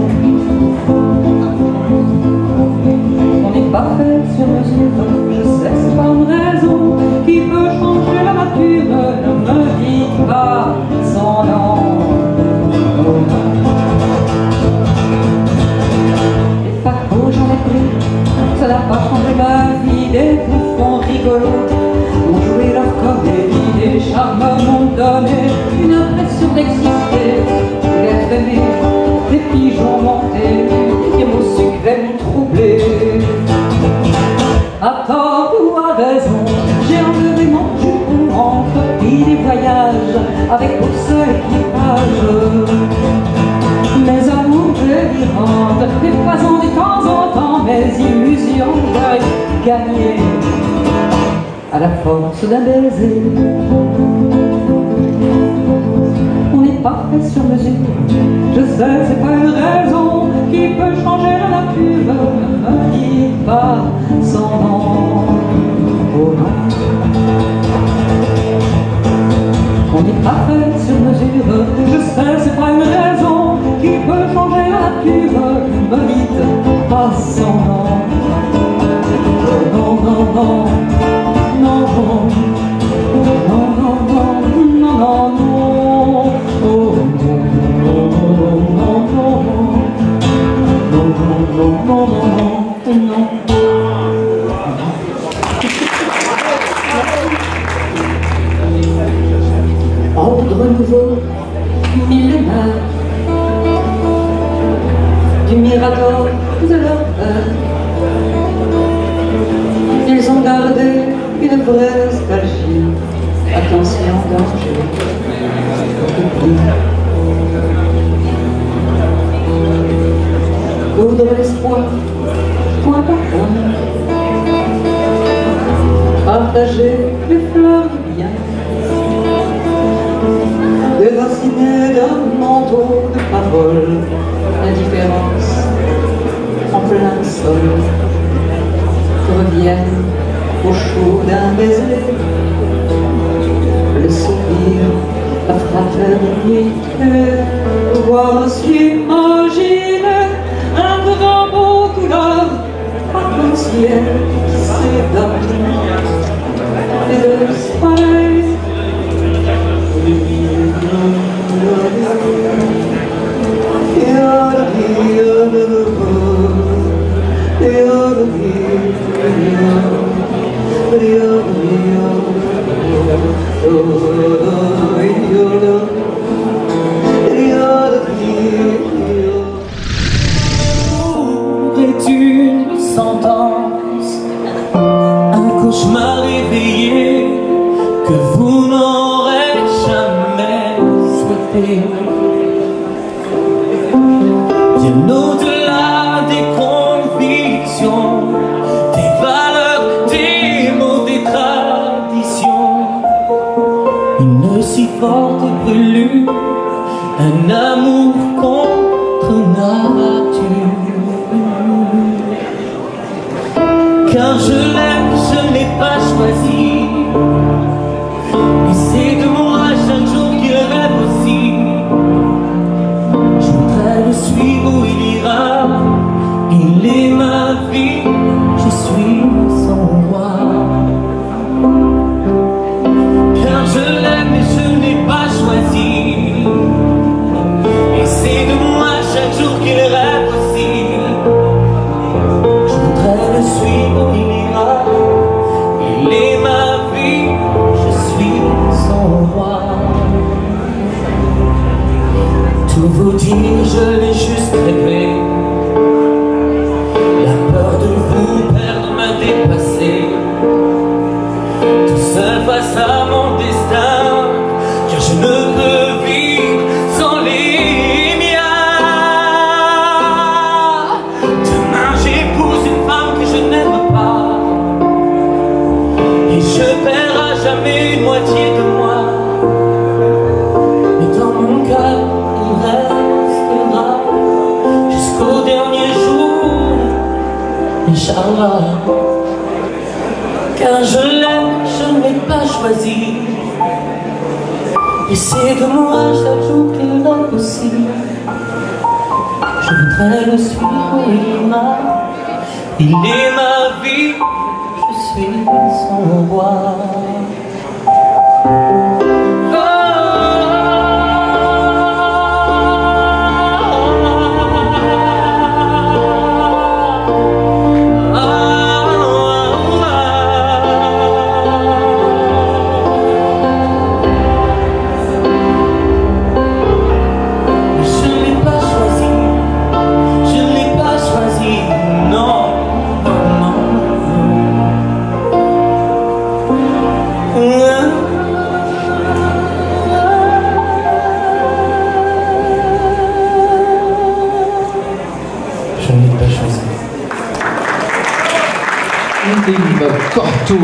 On n'est pas fait sur mesure, je sais c'est pas une raison qui peut changer la nature, ne me dis pas son nom. Les paquebots j'en ai pris, ça n'a pas changé ma vie, des bouffons rigolos ont joué leur comédie, des charmeurs m'ont donné une impression d'exister, d'être aimé, des pigeons m'ont ému, et mon sucré m'ont troublé. À tort ou à raison, j'ai enlevé mon jupon, entrepris des voyages avec pour seul équipage. Mes amours délirantes, dépassant de temps en temps mes illusions gagnées à la force d'un baiser. On n'est pas fait sur mesure, je sais c'est pas une raison qui peut changer la nature, ne me dis pas son nom. Oh non. On n'est pas fait sur mesure, je sais c'est pas une raison qui peut changer la nature, ne me dites pas son nom. Non, non, non, non, non, non, non, non, non, non, non. Oh non, non, non, non, non, non, non, non. Ordre nouveau, millénaire, du mirador de leur père. Ils ont gardé une vraie nostalgie. Attention, danger. Coudre l'espoir, point par point. trop de paroles, l'indifférence en plein sol reviennent au chaud d'un baiser, le sourire, la fraternité, voir s'imagine un grand beau couleur, arc-en-ciel qui s'étonne et le soleil. Est une sentence, un cauchemar éveillé que vous n'aurez jamais souhaité. Bien au-delà des convictions, des valeurs, des mots, des traditions, une si forte brûlure, un amour contre nature. Car je l'aime, je n'ai pas choisi, et c'est de moi chaque jour qu'il rêve aussi. Je voudrais le suivre où il ira, il est ma vie, je suis son roi. Car je l'aime et je n'ai pas choisi, et c'est de moi chaque jour qu'il rêve aussi. Je voudrais le suivre où il ira, il est ma vie, je suis son roi. Tout vous dire, je l'ai juste rêvé, la peur de vous perdre m'a dépassé, tout seul face à mon destin, car je ne peux vivre sans les miens. Demain j'épouse une femme que je n'aime pas, et je perds à jamais une moitié de moi, mais dans mon cœur il restera jusqu'au dernier jour, Inch'Allah. Car je l'aime, je n'ai pas choisi, et c'est de moi chaque jour qu'il rêve aussi. Je voudrais le suivre où il m'a, il est ma vie, je suis son roi. Corto.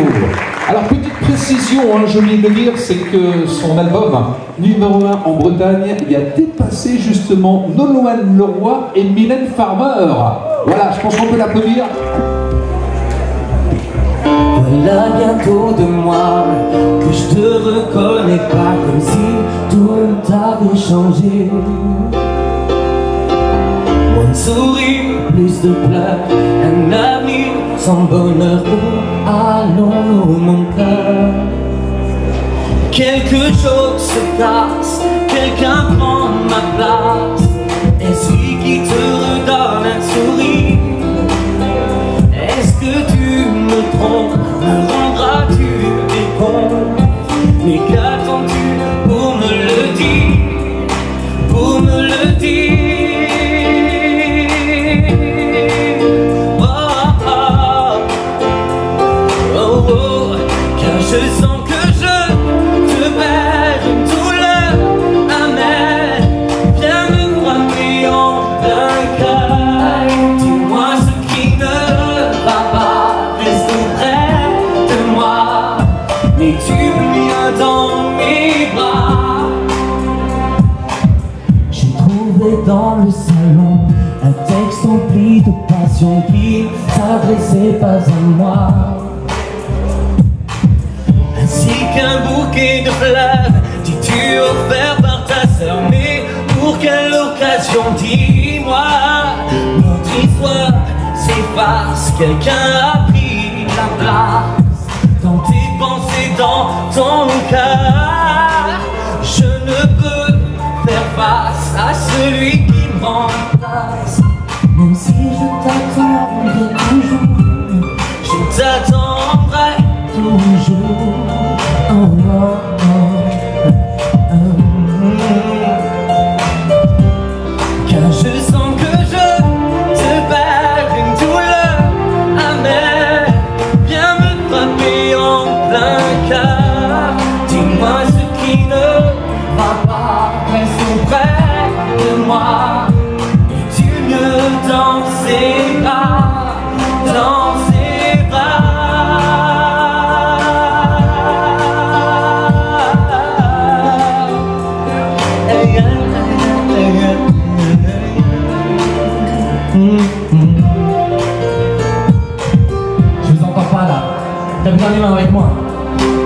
Alors petite précision, j'ai oublié de le dire, c'est que son album numéro 1 en Bretagne, il a dépassé justement Nolwenn Leroy et Mylène Farmer. Voilà, je pense qu'on peut l'applaudir. Voilà bientôt de moi que je te reconnais pas, comme si tout avait changé. Moins de sourires, plus de pleurs, un avenir sans bonheur. Où allons-nous, mon cœur? Quelque chose se casse, quelqu'un prend ma place, est-ce lui qui te redonne un sourire? Est-ce que tu me trompes? Me rendras-tu des comptes? Mais qu'attends-tu pour me le dire? Pour me le dire? Je sens que je te perds, une douleur amère vient me frapper en plein cœur. Dis-moi ce qui ne va pas, reste près de moi, mais tu viens dans mes bras. Je dans le salon, un texte empli de passion qui s'adressait pas à moi. Ainsi qu'un bouquet de fleurs, dis-tu offert par ta sœur, mais pour quelle occasion, dis-moi. Notre histoire s'efface, quelqu'un a pris la place dans tes pensées, dans ton cœur. Je ne peux faire face à celui qui me remplace. Même si je t'attendrai toujours, je t'attendrai toujours. Oh, oh, oh, car je sens que je te perds, une douleur amère vient me frapper en plein cœur. Dis-moi ce qui ne va pas, reste près de moi. Et tu me dans ses bras, dans ses bras. Je vous entends pas là. T'as besoin des mains avec moi.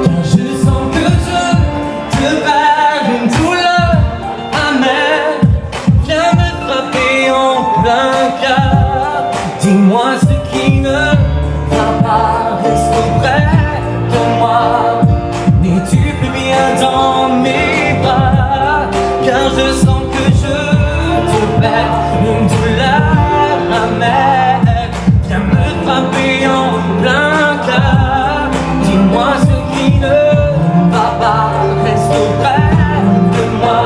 Car je sens que je te perds, une douleur amère vient me frapper en plein cœur. Dis-moi ce qui ne va pas, reste près de moi. N'es-tu plus bien dans mes bras? Car je sens que je te perds, une douleur amère vient me frapper en plein cœur. Dis-moi ce qui ne va pas, reste près de moi.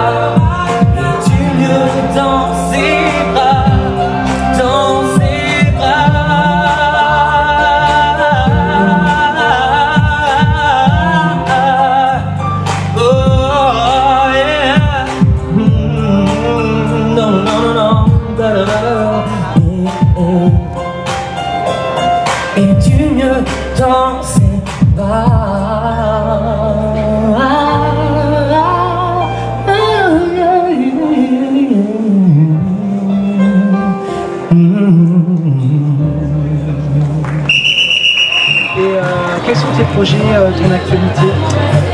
Es-tu mieux dans ses bras, dans ses bras? Oh yeah. Non, non, non, non. Da, da, da, da. Es-tu mieux dans ses Et quels sont tes projets, ton actualité?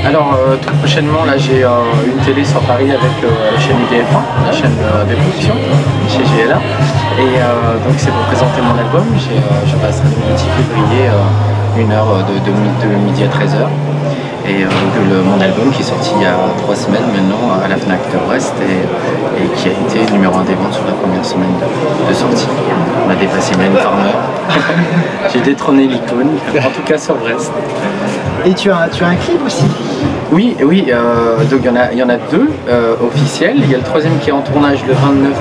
Alors tout prochainement là j'ai une télé sur Paris avec la chaîne IDF1, la chaîne des productions chez GLA. Et donc c'est pour présenter mon album. Je passerai le 10 février 1 heure de midi à 13h. Et mon album qui est sorti il y a 3 semaines maintenant à la Fnac de Brest et qui a été numéro 1 des ventes sur la première semaine de sortie. On a dépassé Mylène Farmer. J'ai détrôné l'icône, en tout cas sur Brest. Et tu as un clip aussi? Oui, donc il y en a 2 officiels. Il y a le 3e qui est en tournage le 29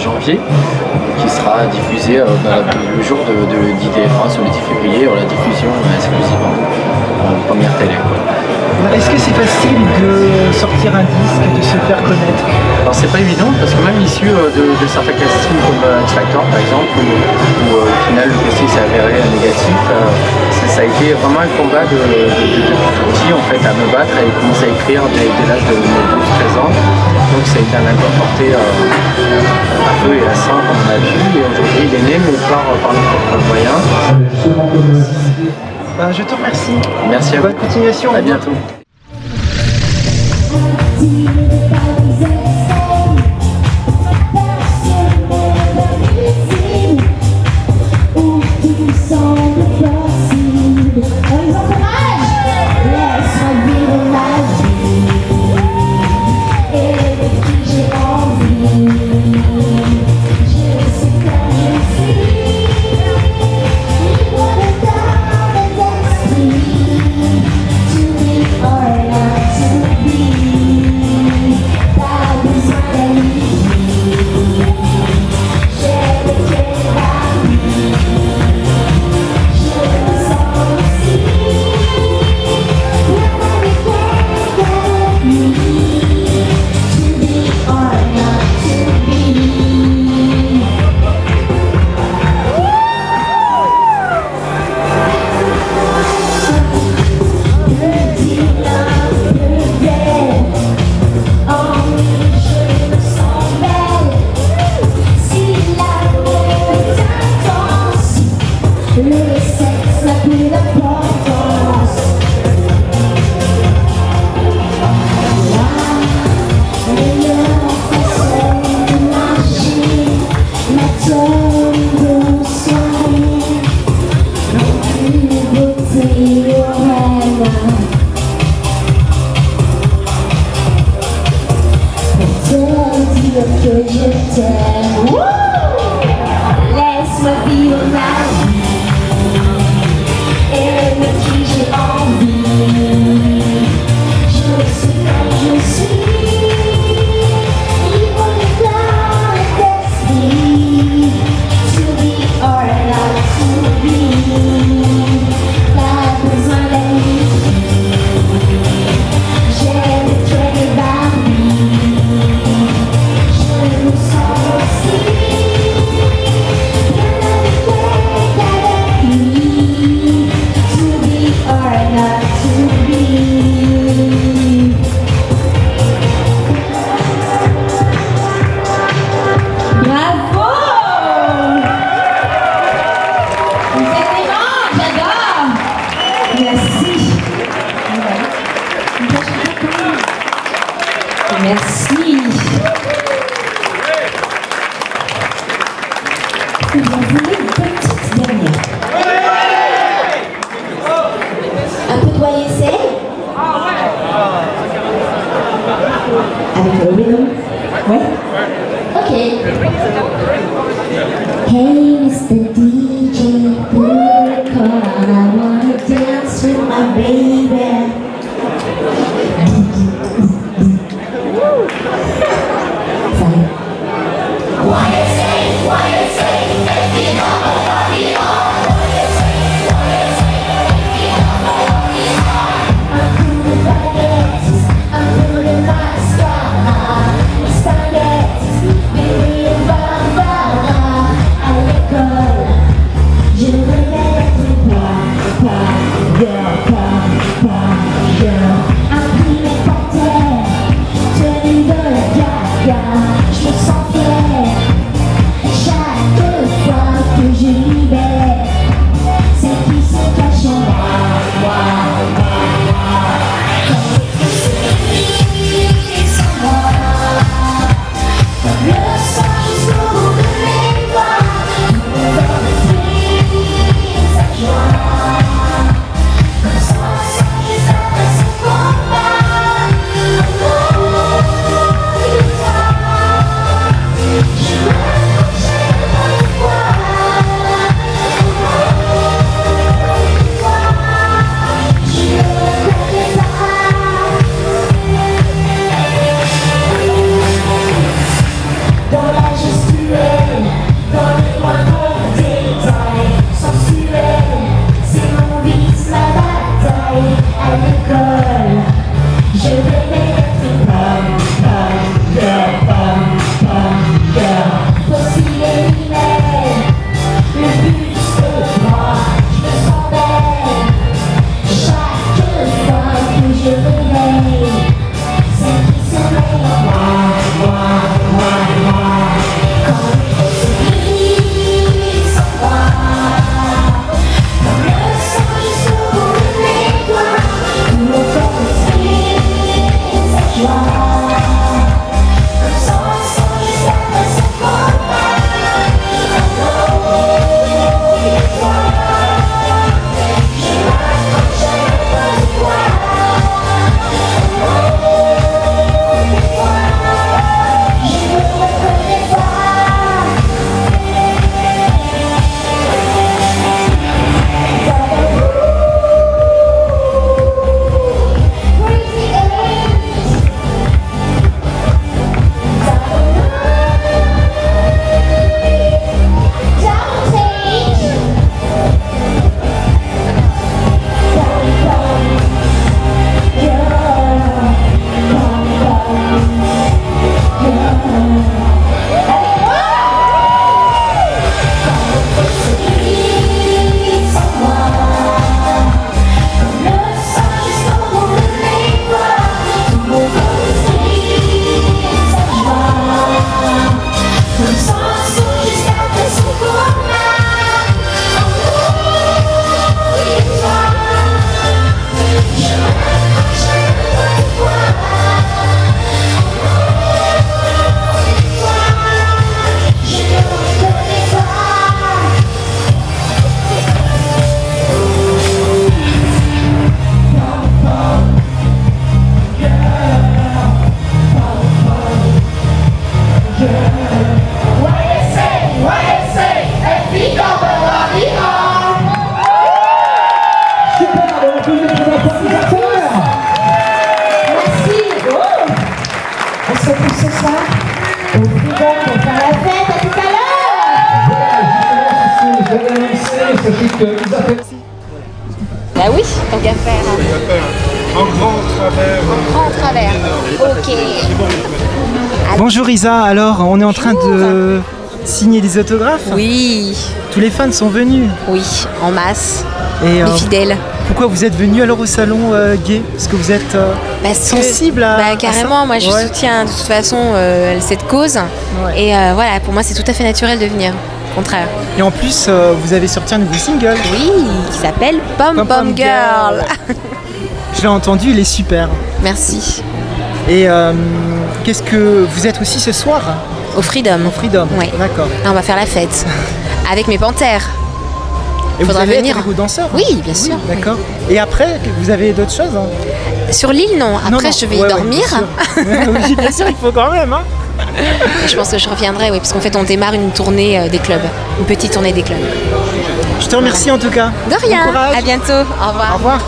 janvier, qui sera diffusé le jour d'IDF1 sur le 10 février, la diffusion exclusive en première télé. Est-ce que c'est facile de sortir un disque, de se faire connaître? Alors c'est pas évident parce que même issu de certains castings comme X Factor par exemple, où au final le casting s'est avéré négatif, ça a été vraiment un combat depuis tout petit en fait à me battre et commencer à écrire dès l'âge de mes 12-13 ans. Donc ça a été un album porté à feu et à sang comme on a vu, et aujourd'hui il est né mais par nos propres moyens. Je te remercie. Merci à vous. Bonne continuation. À bientôt. Or not to be. dire que je t'aime. Laisse-moi vivre ma vie et de qui j'ai envie. Je sais comme je suis, libre de plein d'esprit. To be or not to be, pas besoin d'amis. J'aime être Barbie, je me sens aussi bien avec lui. To be or not to be. Bravo! Vous êtes aimants, j'adore! Merci. Merci. Vous en voulez une petite dernière? Un peu de YSL? Avec le rhythm? Ouais? Ok. Hey Mr. DJ, put a call on. I wanna dance with my baby. Je me sens fière chaque fois que je libère celle qui se cache en moi. Sans moi, le sang jusqu'au bout de mes doigts, tout le monde sa joie, comme ça juste après ce combat. restez tous ce soir au Freedom pour faire la fête. À tout à l'heure. Bah oui, tant qu'à faire. En grand travers. En grand travers. Ok. Bonjour Isa, alors on est en train de signer des autographes. Oui. Tous les fans sont venus. Oui, en masse. Et, les fidèles. Pourquoi vous êtes venus alors au salon gay? Parce que vous êtes sensible à carrément, moi je soutiens de toute façon cette cause. Et voilà, pour moi c'est tout à fait naturel de venir. Contraire. Et en plus, vous avez sorti un nouveau single. Oui, qui s'appelle Pom Pom Girl. Je l'ai entendu, il est super. Merci. Et qu'est-ce que vous êtes aussi ce soir? Au Freedom. Au Freedom, oui. D'accord. On va faire la fête avec mes panthères. Et faudra vous allez venir. être avec vos danseurs? Oui, bien sûr. Oui, d'accord. Et après, vous avez d'autres choses Sur l'île, non. Après, je vais y dormir. Oui, bien sûr, il faut quand même. Hein. Je pense que je reviendrai, oui, parce qu'en fait, on démarre une tournée des clubs. Une petite tournée des clubs. Je te remercie en tout cas. De rien. Bon courage. À bientôt. Au revoir. Au revoir.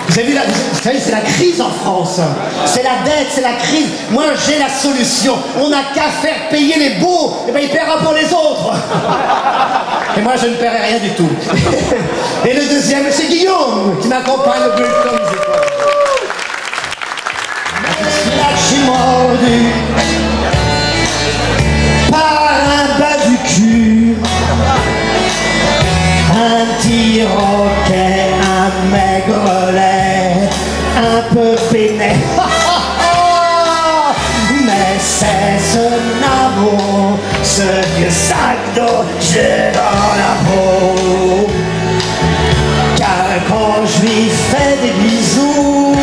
Vous avez vu, vous savez, c'est la crise en France. C'est la dette, c'est la crise. Moi, j'ai la solution. On n'a qu'à faire payer les beaux. Et bien, il paiera pour les autres. Et moi, je ne paierai rien du tout. Et le deuxième, c'est Guillaume, qui m'accompagne au bulletin des étoiles. Là, je suis mordu par un bas du cul. Un petit roquet, un maigrelet, un peu peiné. Mais c'est ce amour, ce vieux sac d'eau, j'ai dans la peau. Car quand je lui fais des bisous,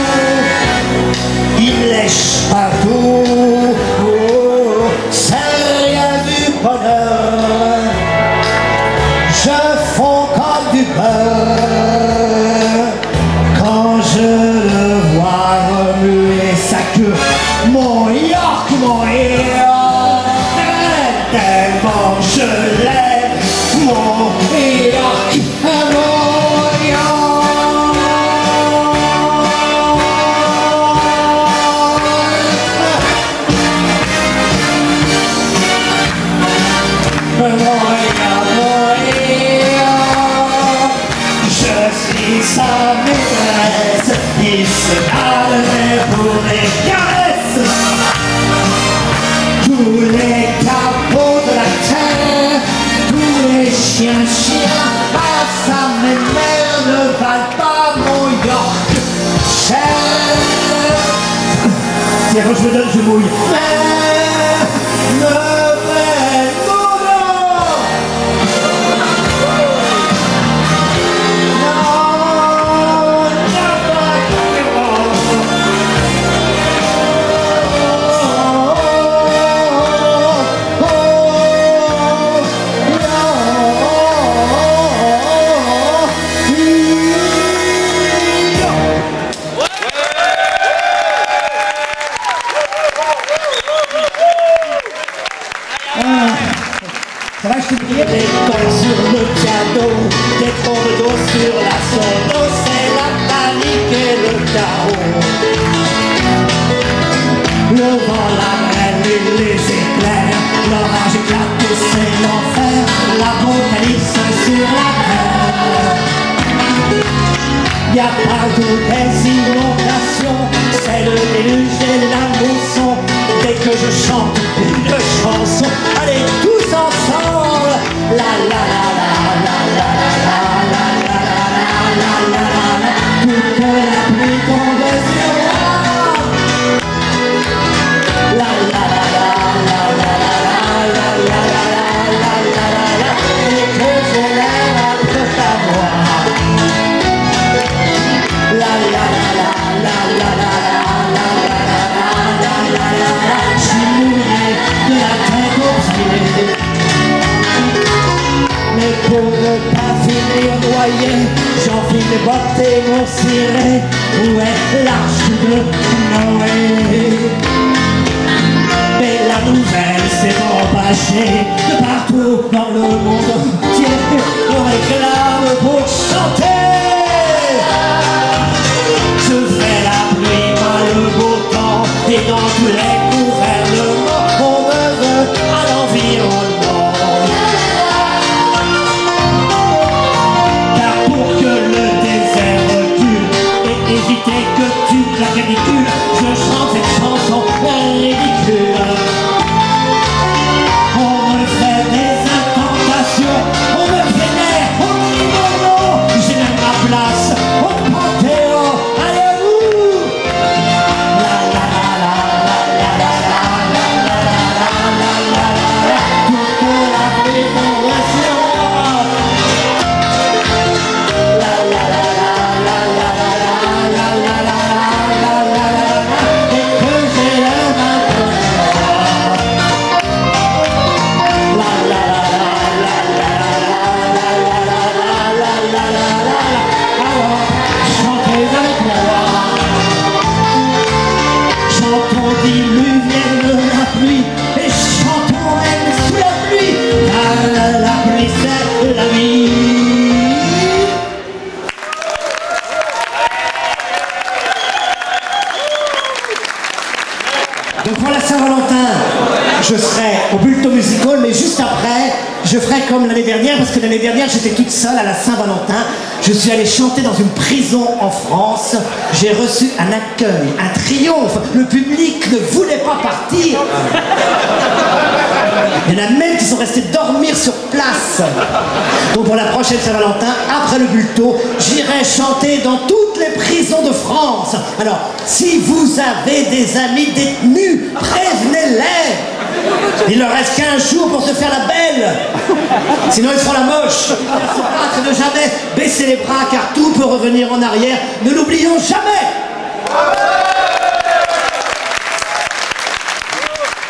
il lèche partout. Oh, c'est rien du bonheur. Je fonds comme du beurre quand je le vois remuer sa queue. Mon York, mon York, tellement je l'aime. Mon York, mon sa maîtresse, il se donnerait pour les caresses. Tous les capots de la terre, tous les chiens, à sa mère ne valent pas mon York cher. Tiens, quand je me donne, je mouille. Mais le vrai bonheur. Ça va, je te dis. Des cordes sur le piano, des troncs de dos sur la sono, c'est la panique et le chaos. Le vent, la grêle et les éclairs, l'orage éclate et c'est l'enfer, l'apocalypse sur la terre. Y'a partout des inondations, c'est le déluge et la mousson. Dès que je chante une chanson, allez tous ensemble. La la la la la la la la la la la la. Toute la pluie tombe sur moi. La la la la la la la la la la la la. Et que je l'aime après ta voix. La la la la la la la la la la la. Je mourrai de la tête aux pieds. Mais pour ne pas finir noyé, j'enfile mes bottes et mon ciré. Où est l'arche de Noé? Mais la nouvelle, c'est bon, relâchés de partout dans le monde entier nous réclament pour chanter. Je fais la pluie, moi le beau temps, et dans tous les gouvernements on me veut à l'environnement. Car pour que le désert recule et éviter que tu la canicule, je chante cette chanson ridicule. On me fait des incantations, on me vénère, on me dit mon nom, j'ai même ma place au Panthéon. Allez vous! La la la la la la la la la la la la. Toute la pluie tombe sur moi. La la la la la la la la la la la. Et que j'ai le mal de la la la la la la la la la. Alors chantez avec moi. Chantons diluvienne la pluie et chantons même sous la pluie. La pluie c'est la vie. Donc pour la Saint-Valentin, je serai au Bulletin Musical, mais juste après, je ferai comme l'année dernière, parce que l'année dernière, j'étais toute seule à la Saint-Valentin. Je suis allée chanter dans une prison en France. J'ai reçu un accueil, un triomphe. Le public ne voulait pas partir. Il y en a même qui sont restés dormir sur place. Donc pour la prochaine Saint-Valentin, après le Bulletin, j'irai chanter dans toutes les prisons de France. Alors, si vous avez des amis détenus, prévenez-les. Il leur reste 15 jours pour se faire la belle. Sinon ils seront la moche. Se battre, ne jamais baisser les bras, car tout peut revenir en arrière. Ne l'oublions jamais.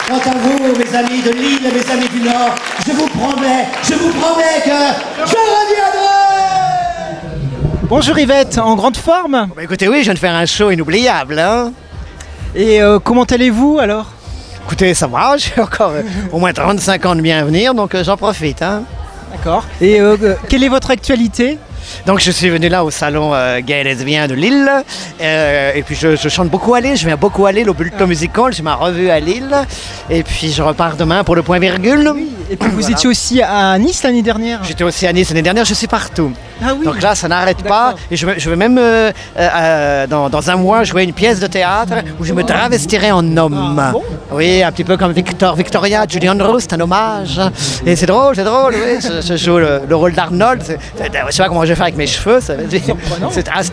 Quant à vous, mes amis de l'île et mes amis du Nord, je vous promets que je reviendrai. Bonjour Yvette, en grande forme? Bah écoutez, oui, je viens de faire un show inoubliable. Hein. Et comment allez-vous alors? Écoutez, ça va, j'ai encore au moins 35 ans de bien venir, donc j'en profite. Hein. D'accord. Et quelle est votre actualité? Donc je suis venu là au salon gay et lesbien de Lille, et puis je chante beaucoup à Lille, je viens beaucoup à Lille au Bulletin Musical, j'ai ma revue à Lille, et puis je repars demain pour le point virgule. Oui. Et puis vous étiez aussi à Nice l'année dernière? J'étais aussi à Nice l'année dernière, je suis partout. Ah oui. Donc là ça n'arrête pas, et je vais même dans un mois jouer une pièce de théâtre où je me travestirai en homme. Ah, bon? Oui, un petit peu comme Victoria, Julian Roos, c'est un hommage. Et c'est drôle, oui, je joue le rôle d'Arnold, je sais pas comment je vais faire avec mes cheveux, c'est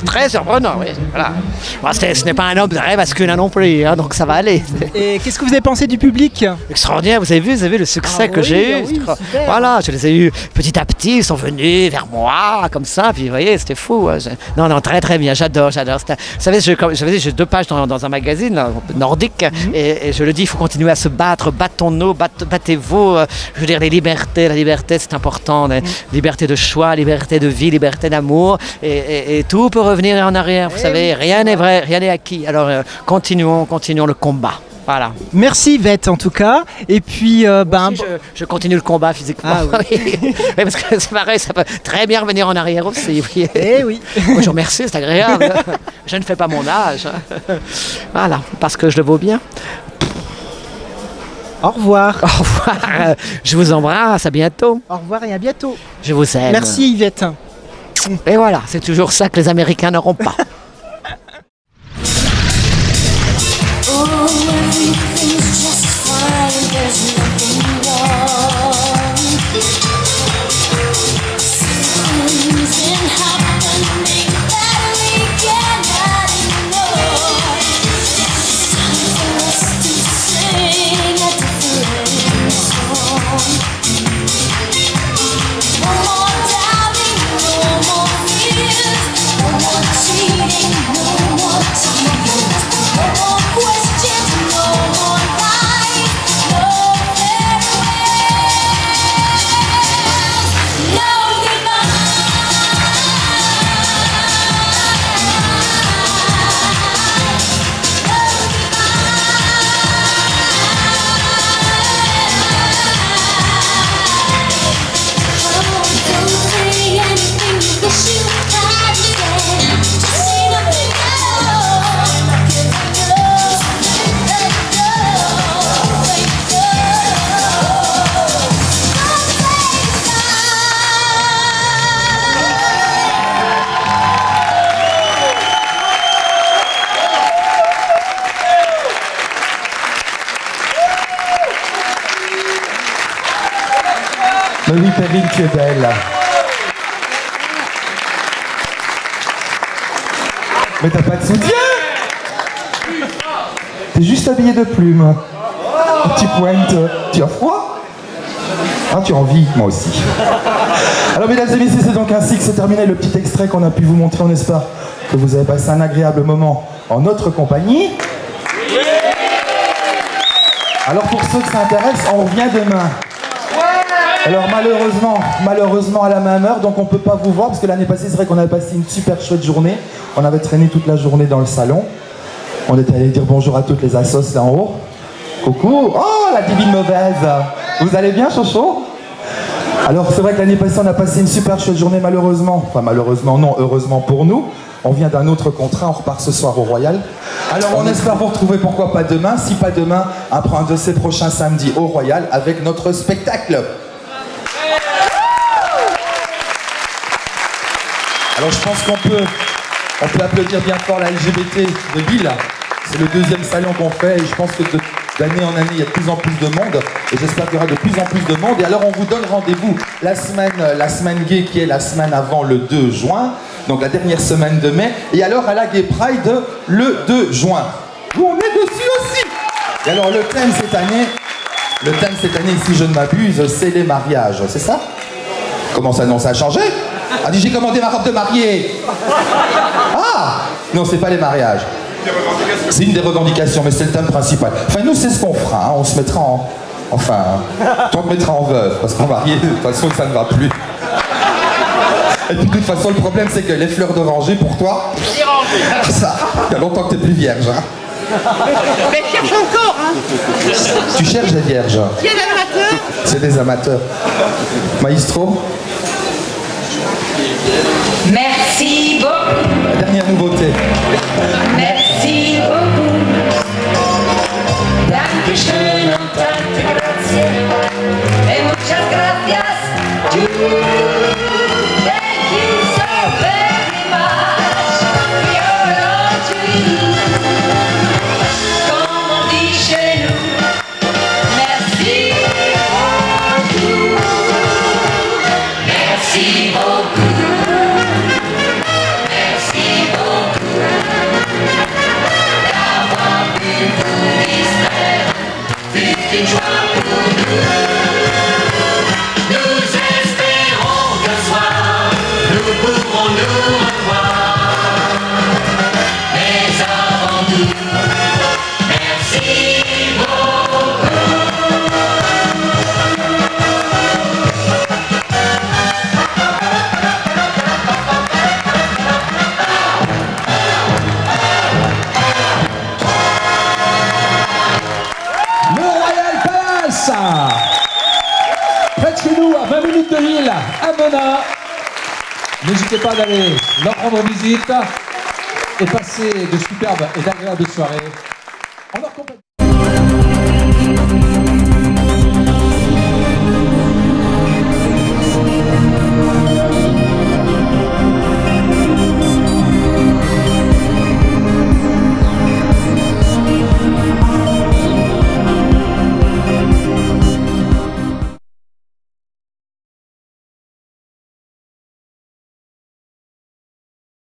très surprenant, oui. Voilà. Bon, ce n'est pas un homme très masculin non plus, hein, donc ça va aller. Et qu'est-ce que vous avez pensé du public? Extraordinaire, vous avez vu le succès que j'ai eu. Oui, voilà, je les ai eus petit à petit, ils sont venus vers moi, comme ça, puis vous voyez, c'était fou. Non, très très bien, j'adore. Vous savez, j'ai 2 pages dans un magazine là, nordique, et je le dis, il faut continuer à se battre, battons-nous, battez-vous. Je veux dire, la liberté c'est important, liberté de choix, liberté de vie, liberté d'amour, et tout peut revenir en arrière, vous savez, rien n'est vrai, rien n'est acquis. Alors continuons le combat. Voilà. Merci Yvette en tout cas. Et puis je continue le combat physiquement. Ah, oui. Oui, parce que c'est pareil, ça peut très bien revenir en arrière aussi. Oui. Eh oui. Moi, je vous remercie, c'est agréable. Je ne fais pas mon âge. Voilà, parce que je le vaux bien. Au revoir. Au revoir. Je vous embrasse, à bientôt. Au revoir et à bientôt. Je vous aime. Merci Yvette. Et voilà, c'est toujours ça que les Américains n'auront pas. Oh, everything's just fine, there's nothing wrong. Something's been happening that we cannot ignore. It's time for us to sing a different song. No more doubting, no more fears, no more cheating. oui, Perrine, tu es belle. Mais t'as pas de soutien. T'es juste habillé de plumes. Tu pointes. Tu as froid? Ah, tu as envie, moi aussi. Alors, mesdames et messieurs, c'est donc ainsi que se terminait le petit extrait qu'on a pu vous montrer. On espère que vous avez passé un agréable moment en notre compagnie. Alors, pour ceux que ça intéresse, on revient demain. Alors malheureusement à la même heure, donc on peut pas vous voir parce que l'année passée c'est vrai qu'on avait passé une super chouette journée. On avait traîné toute la journée dans le salon. On était allé dire bonjour à toutes les assos là en haut. Coucou. Oh, la divine mauvaise. Vous allez bien, Chocho? Alors c'est vrai que l'année passée on a passé une super chouette journée, malheureusement. Enfin malheureusement non, heureusement pour nous. On vient d'un autre contrat, on repart ce soir au Royal. Alors on espère vous retrouver, pourquoi pas demain. Si pas demain, après un de ces prochains samedis au Royal avec notre spectacle. Alors je pense qu'on peut applaudir bien fort la LGBT de Lille. C'est le deuxième salon qu'on fait et je pense que d'année en année il y a de plus en plus de monde et j'espère qu'il y aura de plus en plus de monde. Et alors on vous donne rendez-vous la semaine gay qui est la semaine avant le 2 juin, donc la dernière semaine de mai, et alors à la Gay Pride le 2 juin. Où on est dessus aussi. Et alors le thème cette année, si je ne m'abuse, c'est les mariages, c'est ça? Comment ça, non, ça a changé? Ah, j'ai commandé ma robe de mariée. Ah, non, c'est pas les mariages. C'est une des revendications, mais c'est le thème principal. Enfin, nous, c'est ce qu'on fera. Hein. On se mettra en... Enfin, on te mettra en veuve, parce qu'en mariée, de toute façon, ça ne va plus. Et puis, de toute façon, le problème, c'est que les fleurs d'oranger, pour toi... Ça, il y a longtemps que t'es plus vierge, hein. Mais je cherche encore, hein. Tu cherches des vierges? Qui est l'amateur? C'est des amateurs. Maestro? Merci beaucoup. La dernière nouveauté. Merci beaucoup. Dankeschön und tante grazie. Et muchas gracias. Thank you so very much. You're all to you. Comme on dit chez nous. Merci beaucoup. Merci beaucoup. Une joie pour nous. Nous espérons qu'un soir nous pourrons nous revoir. Mais avant tout, merci beaucoup. Près de chez nous, à 20 minutes de Lille, à Mona. N'hésitez pas d'aller leur rendre visite et passer de superbes et d'agréables soirées